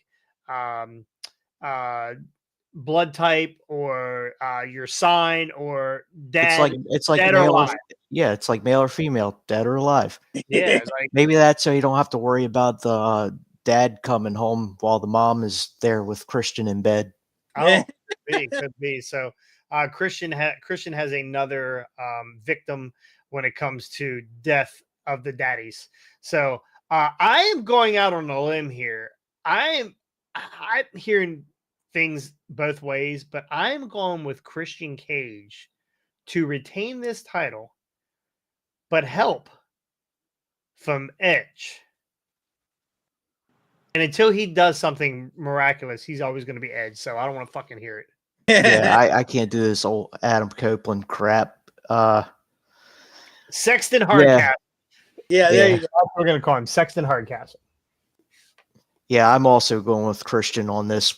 blood type, or your sign, or dad?
It's like
dead or
male or,
alive?
yeah, it's like male or female, dead or alive.
Yeah, like
Maybe that's so you don't have to worry about the dad coming home while the mom is there with Christian in bed.
oh, could be. So Christian has another victim when it comes to death of the daddies. So I am going out on a limb here. I'm hearing things both ways, but I'm going with Christian Cage to retain this title, but help from Edge. And until he does something miraculous, he's always going to be Edge. So I don't want to fucking hear it.
Yeah, I can't do this old Adam Copeland crap.
Sexton Hardcastle.
Yeah, there you go.
We're going to call him Sexton Hardcastle.
Yeah, I'm also going with Christian on this.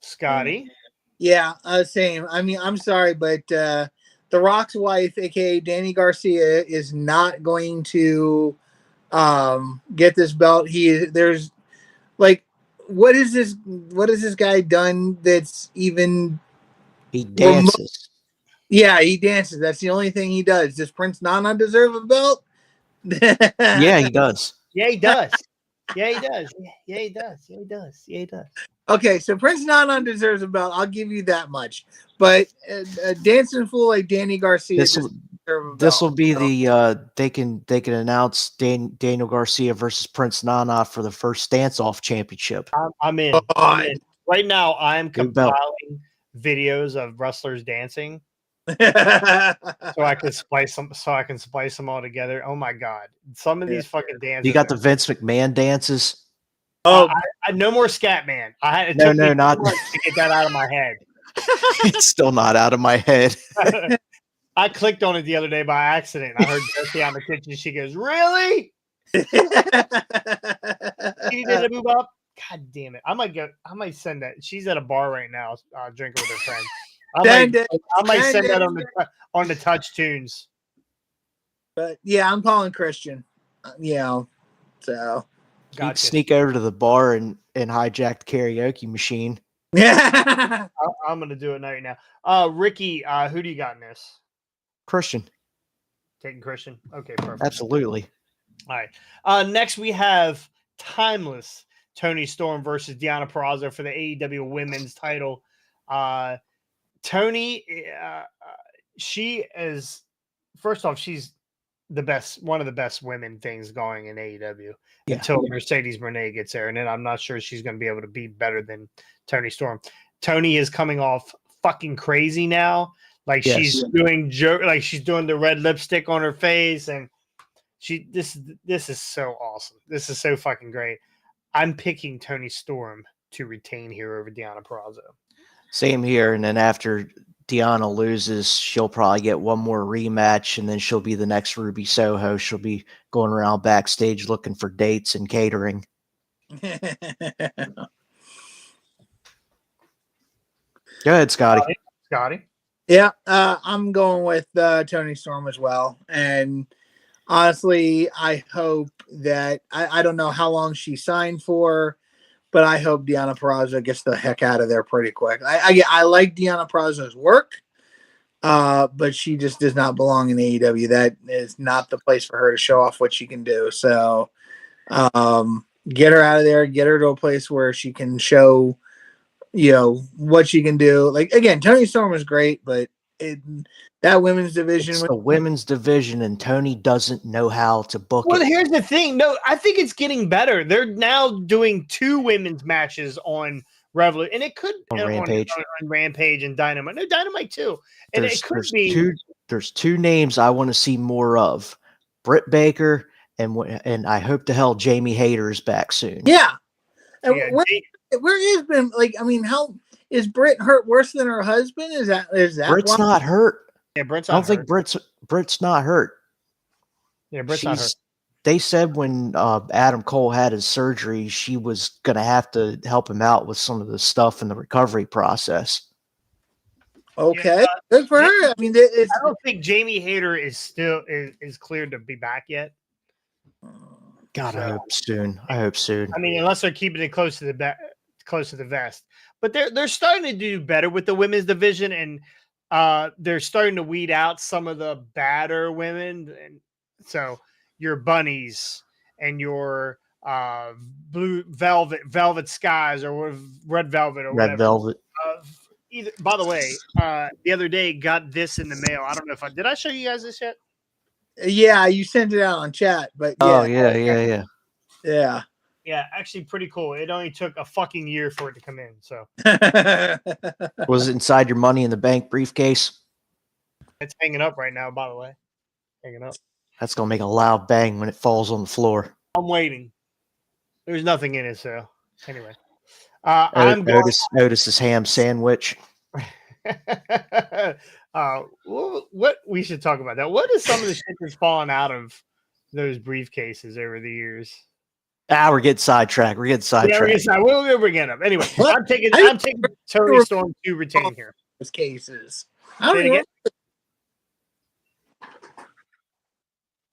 Scotty.
Yeah, same. I mean, I'm sorry, but The Rock's wife, aka Danny Garcia, is not going to get this belt. There's like, what is this guy done that's even
He dances.
Yeah, he dances. That's the only thing he does. Does Prince Nana deserve a belt?
Yeah, he does.
Yeah, he does. Yeah, he does. Yeah, he does. Yeah, he does. Yeah, he does.
Okay, so Prince Nana deserves a belt. I'll give you that much. But a dancing fool like Danny Garcia
This will be the they can announce Daniel Garcia versus Prince Nana for the first Dance Off Championship.
I'm in. Right now, I'm compiling videos of wrestlers dancing, so I can splice them all together. Oh my god, some of these fucking dances.
You got the Vince McMahon dances.
Oh,
I no more Scat Man.
No, not
to get that out of my head.
It's still not out of my head.
I clicked on it the other day by accident. I heard Jessie out in the kitchen. She goes, "Really? You did a move up? God damn it! I might send that. She's at a bar right now, drinking with her friends. I might send that on the Touch Tunes.
But yeah, I'm calling Christian. So
You sneak over to the bar and hijack the karaoke machine.
Yeah,
I'm gonna do it right now. Ricky, who do you got in this?
Christian.
Taking Christian. Okay, perfect.
Absolutely.
All right. Next we have Timeless Tony Storm versus Deonna Purrazzo for the AEW Women's title. Tony, she is, first off, she's the best, one of the best women things going in AEW until Mercedes Moné gets there. And then I'm not sure she's going to be able to be better than Tony Storm. Tony is coming off fucking crazy now. Like she's doing she's doing the red lipstick on her face, and this is so awesome. This is so fucking great. I'm picking Tony Storm to retain here over Deonna Purrazzo.
Same here. And then after Deonna loses, she'll probably get one more rematch, and then she'll be the next Ruby Soho. She'll be going around backstage looking for dates and catering. Go ahead, Scotty.
Scotty?
Yeah, I'm going with Tony Storm as well. And honestly, I hope that I don't know how long she signed for, but I hope Deonna Purrazzo gets the heck out of there pretty quick. I like Deonna Purrazzo's work, but she just does not belong in AEW. That is not the place for her to show off what she can do. So get her out of there. Get her to a place where she can show, what she can do. Like, again, Tony Storm is great, but that women's division,
it's the women's division, and Tony doesn't know how to book it.
Well, here's the thing. No, I think it's getting better. They're now doing 2 women's matches on Revolution, and it could
On Rampage.
on Rampage and Dynamite. No, Dynamite too, and it could be.
There's two names I want to see more of: Britt Baker and I hope to hell Jamie Hayter is back soon.
Yeah. And
Yeah,
where is been like? I mean, how is Britt hurt worse than her husband? Is that
Britt's not hurt?
Yeah, Britt's
I
not
don't
hurt.
think Britt's not hurt.
Yeah, Britt's not hurt.
They said when Adam Cole had his surgery, she was going to have to help him out with some of the stuff in the recovery process.
Okay, good for her. I mean,
I don't think Jamie Hayter is still is cleared to be back yet.
God, I hope soon. I hope soon.
I mean, unless they're keeping it close to the vest, but they're starting to do better with the women's division, and they're starting to weed out some of the badder women, and so your bunnies and your blue velvet skies or red velvet or whatever.
Red velvet.
By the way, the other day got this in the mail. I don't know if did I show you guys this yet?
Yeah, you sent it out on chat, but yeah.
Oh yeah.
Yeah, actually pretty cool. It only took a fucking year for it to come in. So
Was it inside your Money in the Bank briefcase?
it's hanging up right now, by the way. Hanging up.
That's gonna make a loud bang when it falls on the floor.
I'm waiting. There's nothing in it, so anyway. I'm going
Otis's ham sandwich.
What we should talk about that. What is some of the shit that's fallen out of those briefcases over the years?
We're getting sidetracked.
We'll bring it up. Anyway, I'm taking Tony Storm to retain here.
Those cases.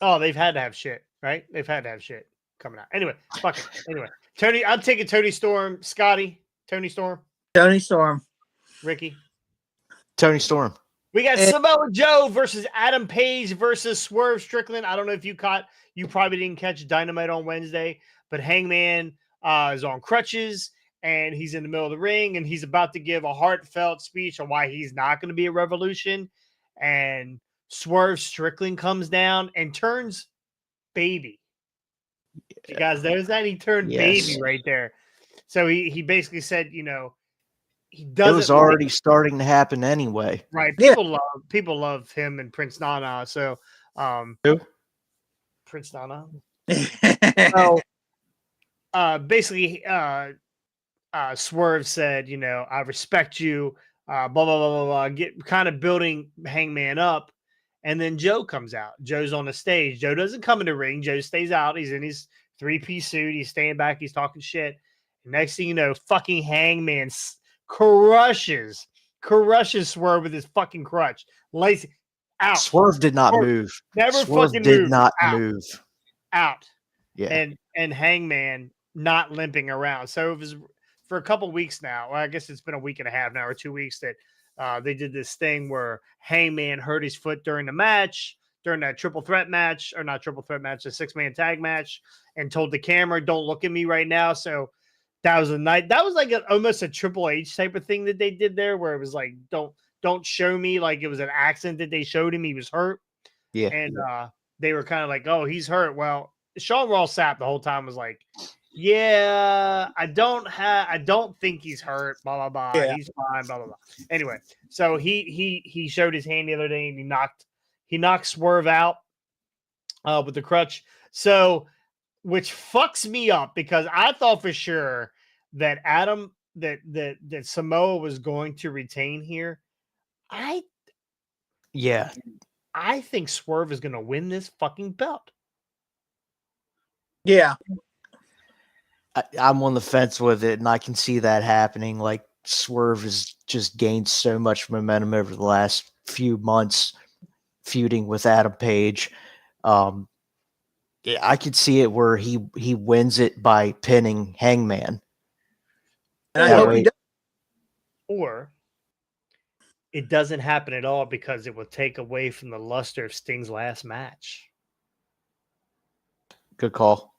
Oh, they've had to have shit, right? They've had to have shit coming out. Anyway, fuck it. Anyway, Tony, I'm taking Tony Storm. Scotty, Tony Storm. Ricky.
Tony Storm.
We got Samoa Joe versus Adam Page versus Swerve Strickland. I don't know if you probably didn't catch Dynamite on Wednesday, but Hangman is on crutches and he's in the middle of the ring and he's about to give a heartfelt speech on why he's not going to be a Revolution. And Swerve Strickland comes down and turns baby. You guys notice that? He turned baby right there. So he basically said, he doesn't.
It was already starting to happen anyway.
Right. People love him and Prince Nana. So
who?
Prince Nana. So basically Swerve said, I respect you, blah, blah, blah, blah, blah, get kind of building Hangman up. And then Joe comes out. Joe's on the stage. Joe doesn't come in the ring. Joe stays out. He's in his 3-piece suit. He's staying back. He's talking shit. Next thing you know, fucking Hangman crushes Swerve with his fucking crutch. Lazy out.
Swerve did not move.
Never
Swerve
fucking
did
moved.
not
Out.
move.
Out.
Yeah.
And Hangman not limping around. So it was for a couple weeks now. Well, I guess it's been a week and a half now or 2 weeks that they did this thing where Hangman hurt his foot during the match, during that triple threat match, or not triple threat match, a 6-man tag match, and told the camera, "Don't look at me right now." So that was a night. That was like almost a Triple H type of thing that they did there, where it was like, "Don't show me," like it was an accident that they showed him he was hurt.
Yeah,
and they were kind of like, "Oh, he's hurt." Well, Sean Ross Sapp the whole time was like, "Yeah, I don't think he's hurt, blah, blah, blah. Yeah. He's fine, blah, blah, blah." Anyway, so he showed his hand the other day and he knocked Swerve out with the crutch. So, which fucks me up because I thought for sure that that Samoa was going to retain here. I think Swerve is going to win this fucking belt.
Yeah.
I'm on the fence with it, and I can see that happening. Like, Swerve has just gained so much momentum over the last few months, feuding with Adam Page. I could see it where he wins it by pinning Hangman.
And I hope he does.
Or it doesn't happen at all because it will take away from the luster of Sting's last match.
Good call.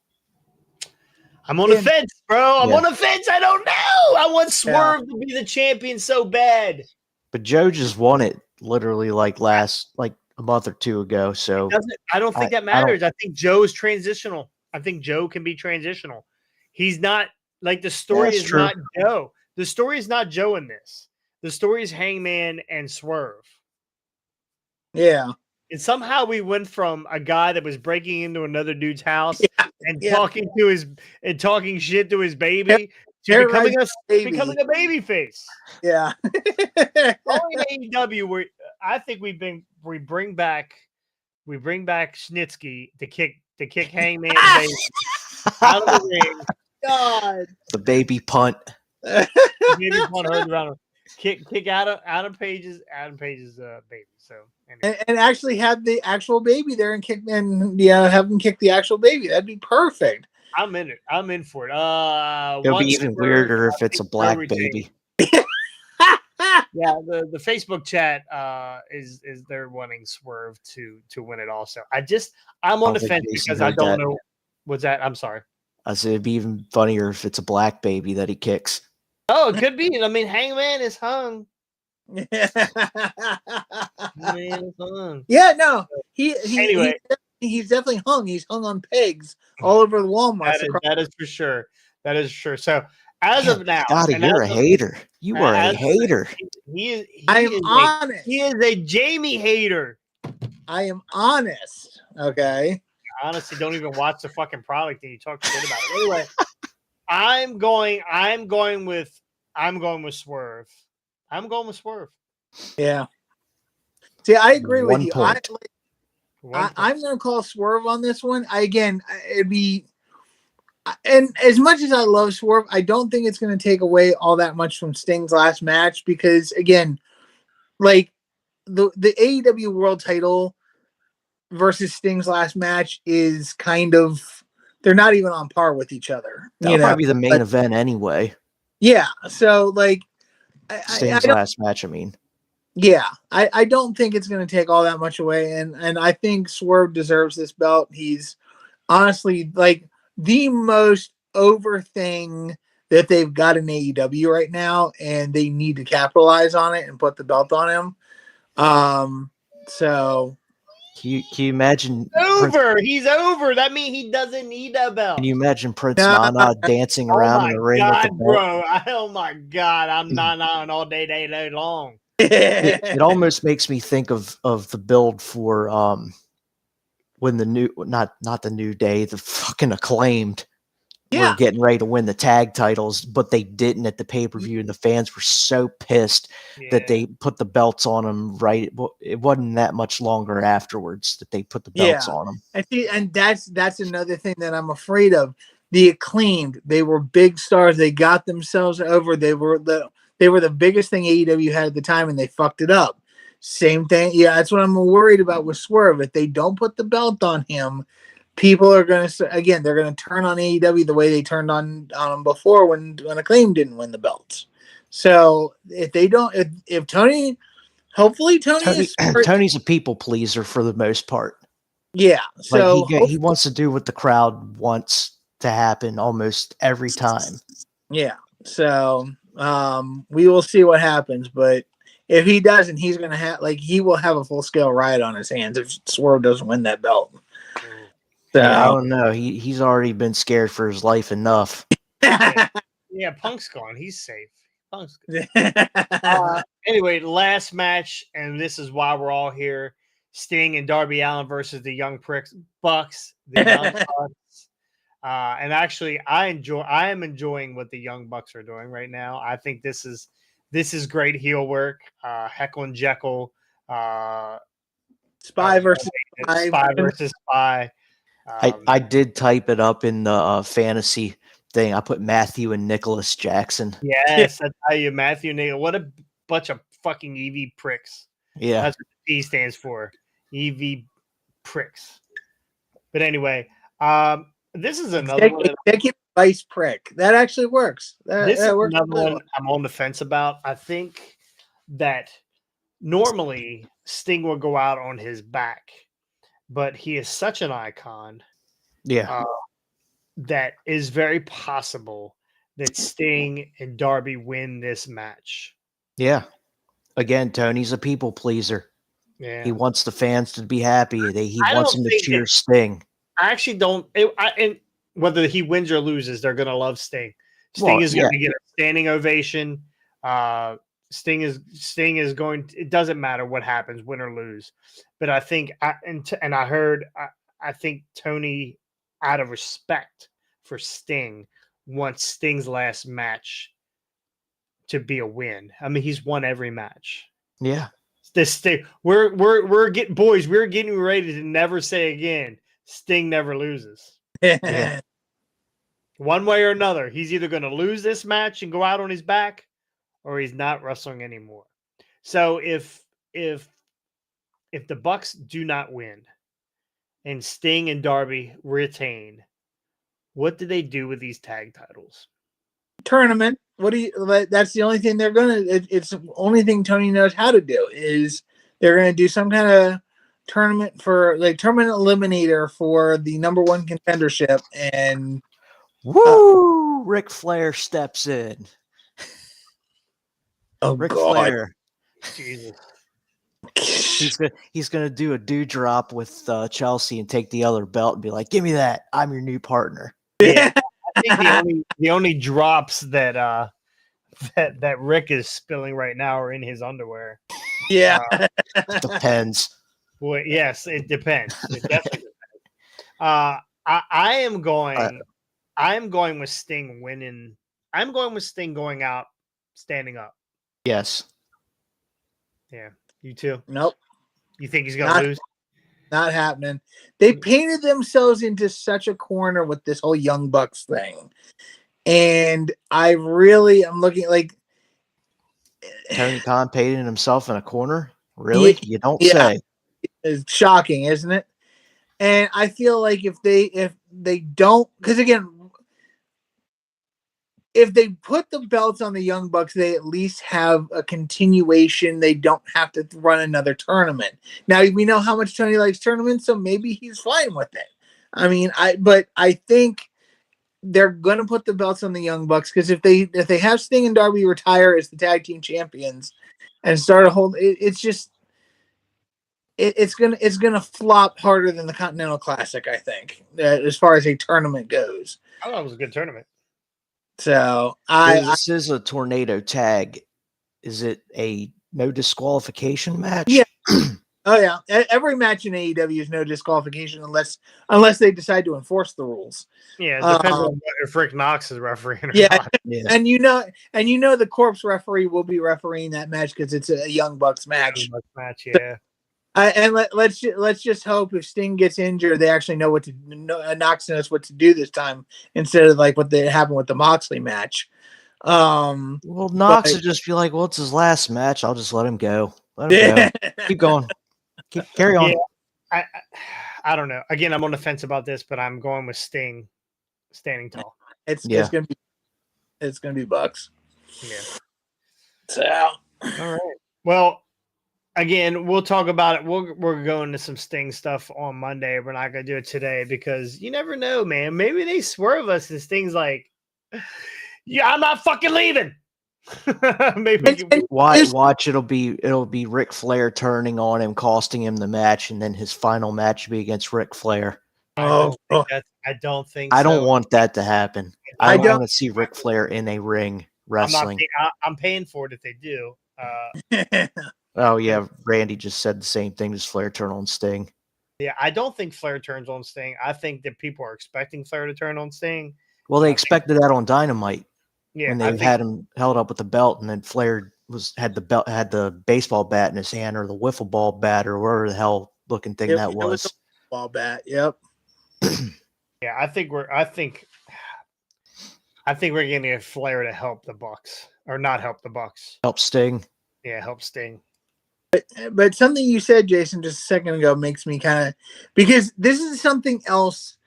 I'm on the fence, bro. I'm on the fence. I don't know. I want Swerve to be the champion so bad.
But Joe just won it literally like a month or two ago. So
I don't think that matters. I think Joe is transitional. I think Joe can be transitional. He's not like the story is true. Not Joe. The story is not Joe in this. The story is Hangman and Swerve.
Yeah.
And somehow we went from a guy that was breaking into another dude's house and
Yeah.
talking shit to his baby to
Terrorizing
becoming a baby face.
Yeah.
Only in AEW where I think we bring back Snitsky to kick Hangman's baby out of the ring.
God.
The baby punt.
Baby punt heard around him. Kick Adam Page's baby. So anyway.
And actually have the actual baby there and have them kick the actual baby. That'd be perfect.
I'm in it. I'm in for it.
It'll be even weirder if it's a black baby.
Yeah, the Facebook chat is they're wanting Swerve to win it also. I'm on the fence because I don't know what's that. I'm sorry.
I said it'd be even funnier if it's a black baby that he kicks.
Oh, it could be. I mean, Hangman is hung.
Yeah,
Hangman is hung.
yeah, no.
Anyway.
He's definitely hung. He's hung on pegs all over the Walmart.
That is for sure. That is for sure. So as of now,
Scotty, you're a hater. You are a hater.
I am honest.
He is a Jamie hater.
I am honest. Okay.
Honestly, don't even watch the fucking product and you talk shit about it. Anyway, I'm going with Swerve. I'm going with Swerve.
Yeah. See, I agree with you.
I'm
going to call Swerve on this one. It'd be, and as much as I love Swerve, I don't think it's going to take away all that much from Sting's last match because, again, like the AEW World Title versus Sting's last match is kind of, they're not even on par with each other.
That'll probably be the main event anyway.
Yeah. So, like,
Sting's last match, I mean.
Yeah, I don't think it's going to take all that much away, and I think Swerve deserves this belt. He's honestly like the most over thing that they've got in AEW right now, and they need to capitalize on it and put the belt on him. So
can you imagine
he's over. That means he doesn't need a belt.
Can you imagine Prince Nana dancing around in the ring with the belt?
Bro. Oh my God, I'm Nana all day long.
It almost makes me think of the build for when the new not the New Day, the fucking Acclaimed were getting ready to win the tag titles, but they didn't at the pay-per-view, and the fans were so pissed that they put the belts on them right. It wasn't that much longer afterwards that they put the belts on them.
And that's another thing that I'm afraid of. The Acclaimed, they were big stars. They got themselves over. They were the biggest thing AEW had at the time, and they fucked it up. Same thing. Yeah, that's what I'm worried about with Swerve. If they don't put the belt on him, people are going to, again, they're going to turn on AEW the way they turned on him before when Acclaim didn't win the belts. So if they don't, if Tony, hopefully
Tony's a people pleaser for the most part.
Yeah. So
like he wants to do what the crowd wants to happen almost every time.
Yeah. So we will see what happens, but if he doesn't, he's gonna have he will have a full scale riot on his hands if Swerve doesn't win that belt. So
I don't know. He's already been scared for his life enough.
Yeah, Punk's gone. He's safe. Punk's gone. Anyway, last match, and this is why we're all here: Sting and Darby Allin versus the Young Bucks. The Young Bucks. And actually, I am enjoying what the Young Bucks are doing right now. I think this is great heel work. Heckle and Jekyll,
Spy versus
Spy.
I did type it up in the fantasy thing. I put Matthew and Nicholas Jackson.
Yes, I tell you, Matthew and Nicholas. What a bunch of fucking EV pricks.
Yeah,
that's what the P stands for. EV pricks. But anyway, this is another one.
Executive vice prick. That actually works.
This is another one I'm on the fence about. I think that normally Sting will go out on his back, but he is such an icon.
Yeah.
That is very possible that Sting and Darby win this match.
Yeah. Again, Tony's a people pleaser.
Yeah.
He wants the fans to be happy. He wants them to cheer Sting.
I actually don't. And whether he wins or loses, they're going to love Sting. Sting is going to get a standing ovation. Sting is going to, it doesn't matter what happens, win or lose. But I think I think Tony, out of respect for Sting, wants Sting's last match to be a win. I mean, he's won every match.
Yeah.
This thing, we're getting ready to never say again, Sting never loses.
Yeah.
One way or another, he's either going to lose this match and go out on his back, or he's not wrestling anymore. So if the Bucks do not win and Sting and Darby retain, what do they do with these tag titles?
Tournament. What do you? That's the only thing they're gonna. It's the only thing Tony knows how to do is they're gonna do some kind of tournament for tournament eliminator for the number one contendership, and
woo! Ric Flair steps in.
Oh,
Ric
God.
Flair.
Jesus.
He's gonna do a dewdrop with Chelsea and take the other belt and be like, "Give me that! I'm your new partner."
Yeah, I think the only drops that that Rick is spilling right now are in his underwear.
Yeah,
depends.
Well, yes, it depends. It definitely depends. I am going with Sting winning. I'm going with Sting going out, standing up.
Yes.
Yeah. You too?
Nope.
You think he's gonna lose?
Not happening. They painted themselves into such a corner with this whole Young Bucks thing. And I really am looking like
Tony Khan painted himself in a corner. Really? You don't say.
It's shocking, isn't it? And I feel like if they don't, because again, if they put the belts on the Young Bucks, they at least have a continuation. They don't have to run another tournament. Now we know how much Tony likes tournaments, so maybe he's fine with it. I mean, I think they're going to put the belts on the Young Bucks because if they have Sting and Darby retire as the tag team champions and start a whole, it's gonna flop harder than the Continental Classic. I think as far as a tournament goes.
I thought it was a good tournament.
So
this is a tornado tag. Is it a no disqualification match?
Yeah. Oh yeah. Every match in AEW is no disqualification unless they decide to enforce the rules.
Yeah, it depends on if Rick Knox is refereeing or not.
Yeah. And you know the Corpse referee will be refereeing that match because it's a Young Bucks match.
Yeah.
And let's just hope if Sting gets injured, they actually know Knox knows what to do this time instead of like what happened with the Moxley match.
Well, Knox would just be like, "Well, it's his last match. I'll just let him go. Let him go. Keep going. Carry on."
Yeah, I don't know. Again, I'm on the fence about this, but I'm going with Sting standing tall.
It's gonna be Bucks.
Yeah.
So
all right. Well. Again, we'll talk about it. We're going to some Sting stuff on Monday. We're not going to do it today because you never know, man. Maybe they swerve us and Sting's like, yeah, I'm not fucking leaving. Maybe
watch. It'll be Ric Flair turning on him, costing him the match, and then his final match will be against Ric Flair.
I don't think
I
so.
don't want that to happen. I don't want to see Ric Flair in a ring wrestling.
I'm paying for it if they do.
Oh, yeah. Randy just said the same thing. Does Flair turn on Sting?
Yeah, I don't think Flair turns on Sting. I think that people are expecting Flair to turn on Sting.
Well, they expected that on Dynamite.
Yeah,
when they had him held up with the belt, and then Flair had the baseball bat in his hand, or the wiffle ball bat, or whatever the hell looking thing that was.
Ball bat. Yep.
Yeah, I think we're going to get Flair to help the Bucks, or not help the Bucks.
Help Sting.
Yeah, help Sting.
But something you said, Jason, just a second ago makes me kind of, because this is something else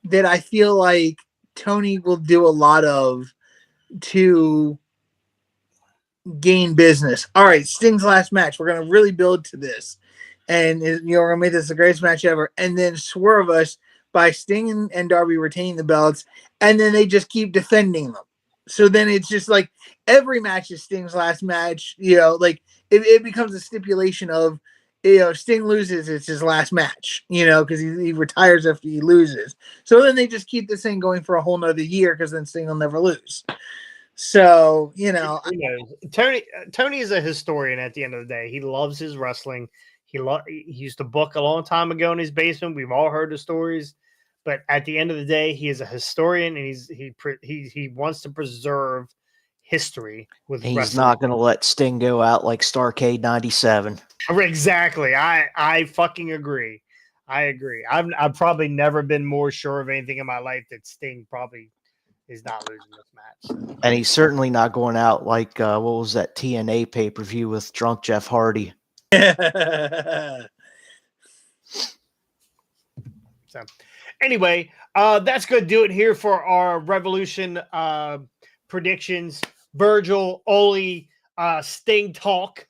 that I feel like Tony will do a lot of to gain business. All right, Sting's last match. We're going to really build to this. And we're going to make this the greatest match ever. And then swerve us by Sting and Darby retaining the belts. And then they just keep defending them. So then it's just like every match is Sting's last match. Like it becomes a stipulation of Sting loses, it's his last match, because he retires after he loses. So then they just keep this thing going for a whole nother year because then Sting will never lose. So,
Who knows? Tony is a historian at the end of the day. He loves his wrestling. He used to book a long time ago in his basement. We've all heard the stories. But at the end of the day, he is a historian, and he wants to preserve history with
He's
wrestling.
not going to let Sting go out like Starrcade 97.
Exactly. I fucking agree. I agree. I've probably never been more sure of anything in my life that Sting probably is not losing this match.
And he's certainly not going out like, what was that TNA pay-per-view with Drunk Jeff Hardy?
So anyway, that's going to do it here for our Revolution predictions. Virgil, Ole, Sting talk.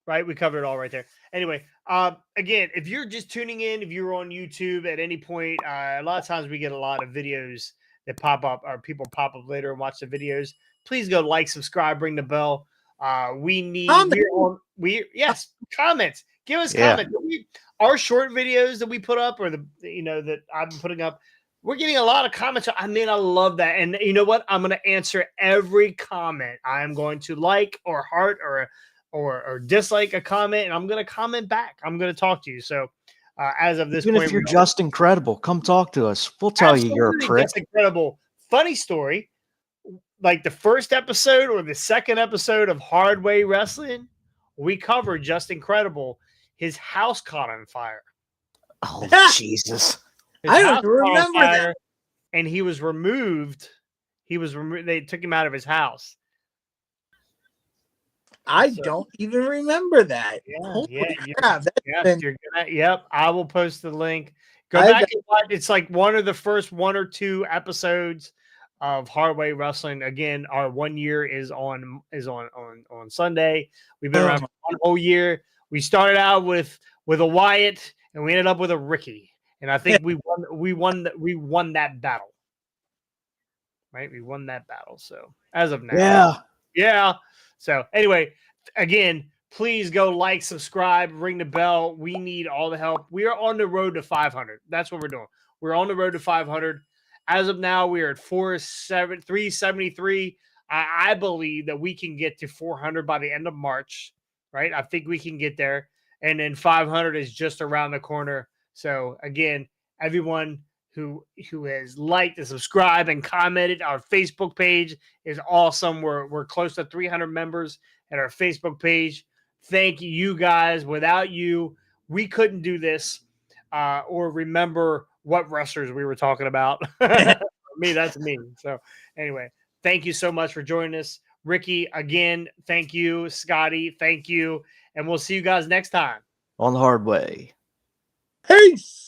Right? We covered it all right there. Anyway, again, if you're just tuning in, if you're on YouTube at any point, a lot of times we get a lot of videos that pop up, or people pop up later and watch the videos. Please go like, subscribe, ring the bell. We need comments. Give us comments. Our short videos that we put up, or that I've been putting up, we're getting a lot of comments. I love that. And you know what? I'm going to answer every comment. I'm going to like or heart or dislike a comment, and I'm going to comment back. I'm going to talk to you. So as of this
Even
point,
if you're just incredible, come talk to us. We'll tell you you're a prick.
Just incredible. Funny story. Like the first episode or the second episode of Hard Way Wrestling, we covered Just Incredible. His house caught on fire.
Oh, Jesus.
I don't remember that.
And he was removed. They took him out of his house.
I don't even remember that.
Yep. I will post the link. Go back and watch. It's like one of the first 1 or 2 episodes of Hard Way Wrestling. Again, our 1 year is on Sunday. We've been around for 1 whole year. We started out with a Wyatt, and we ended up with a Ricky. And I think we won that battle. Right? We won that battle. So as of now. Yeah. So anyway, again, please go like, subscribe, ring the bell. We need all the help. We are on the road to 500. That's what we're doing. We're on the road to 500. As of now, we are at 373. I believe that we can get to 400 by the end of March, right? I think we can get there. And then 500 is just around the corner. So again, everyone who has liked and subscribed and commented, our Facebook page is awesome. We're close to 300 members at our Facebook page. Thank you guys. Without you, we couldn't do this or remember what wrestlers we were talking about. Me, that's me. So anyway, thank you so much for joining us. Ricky, again, thank you. Scotty, thank you. And we'll see you guys next time.
On the Hard Way.
Peace.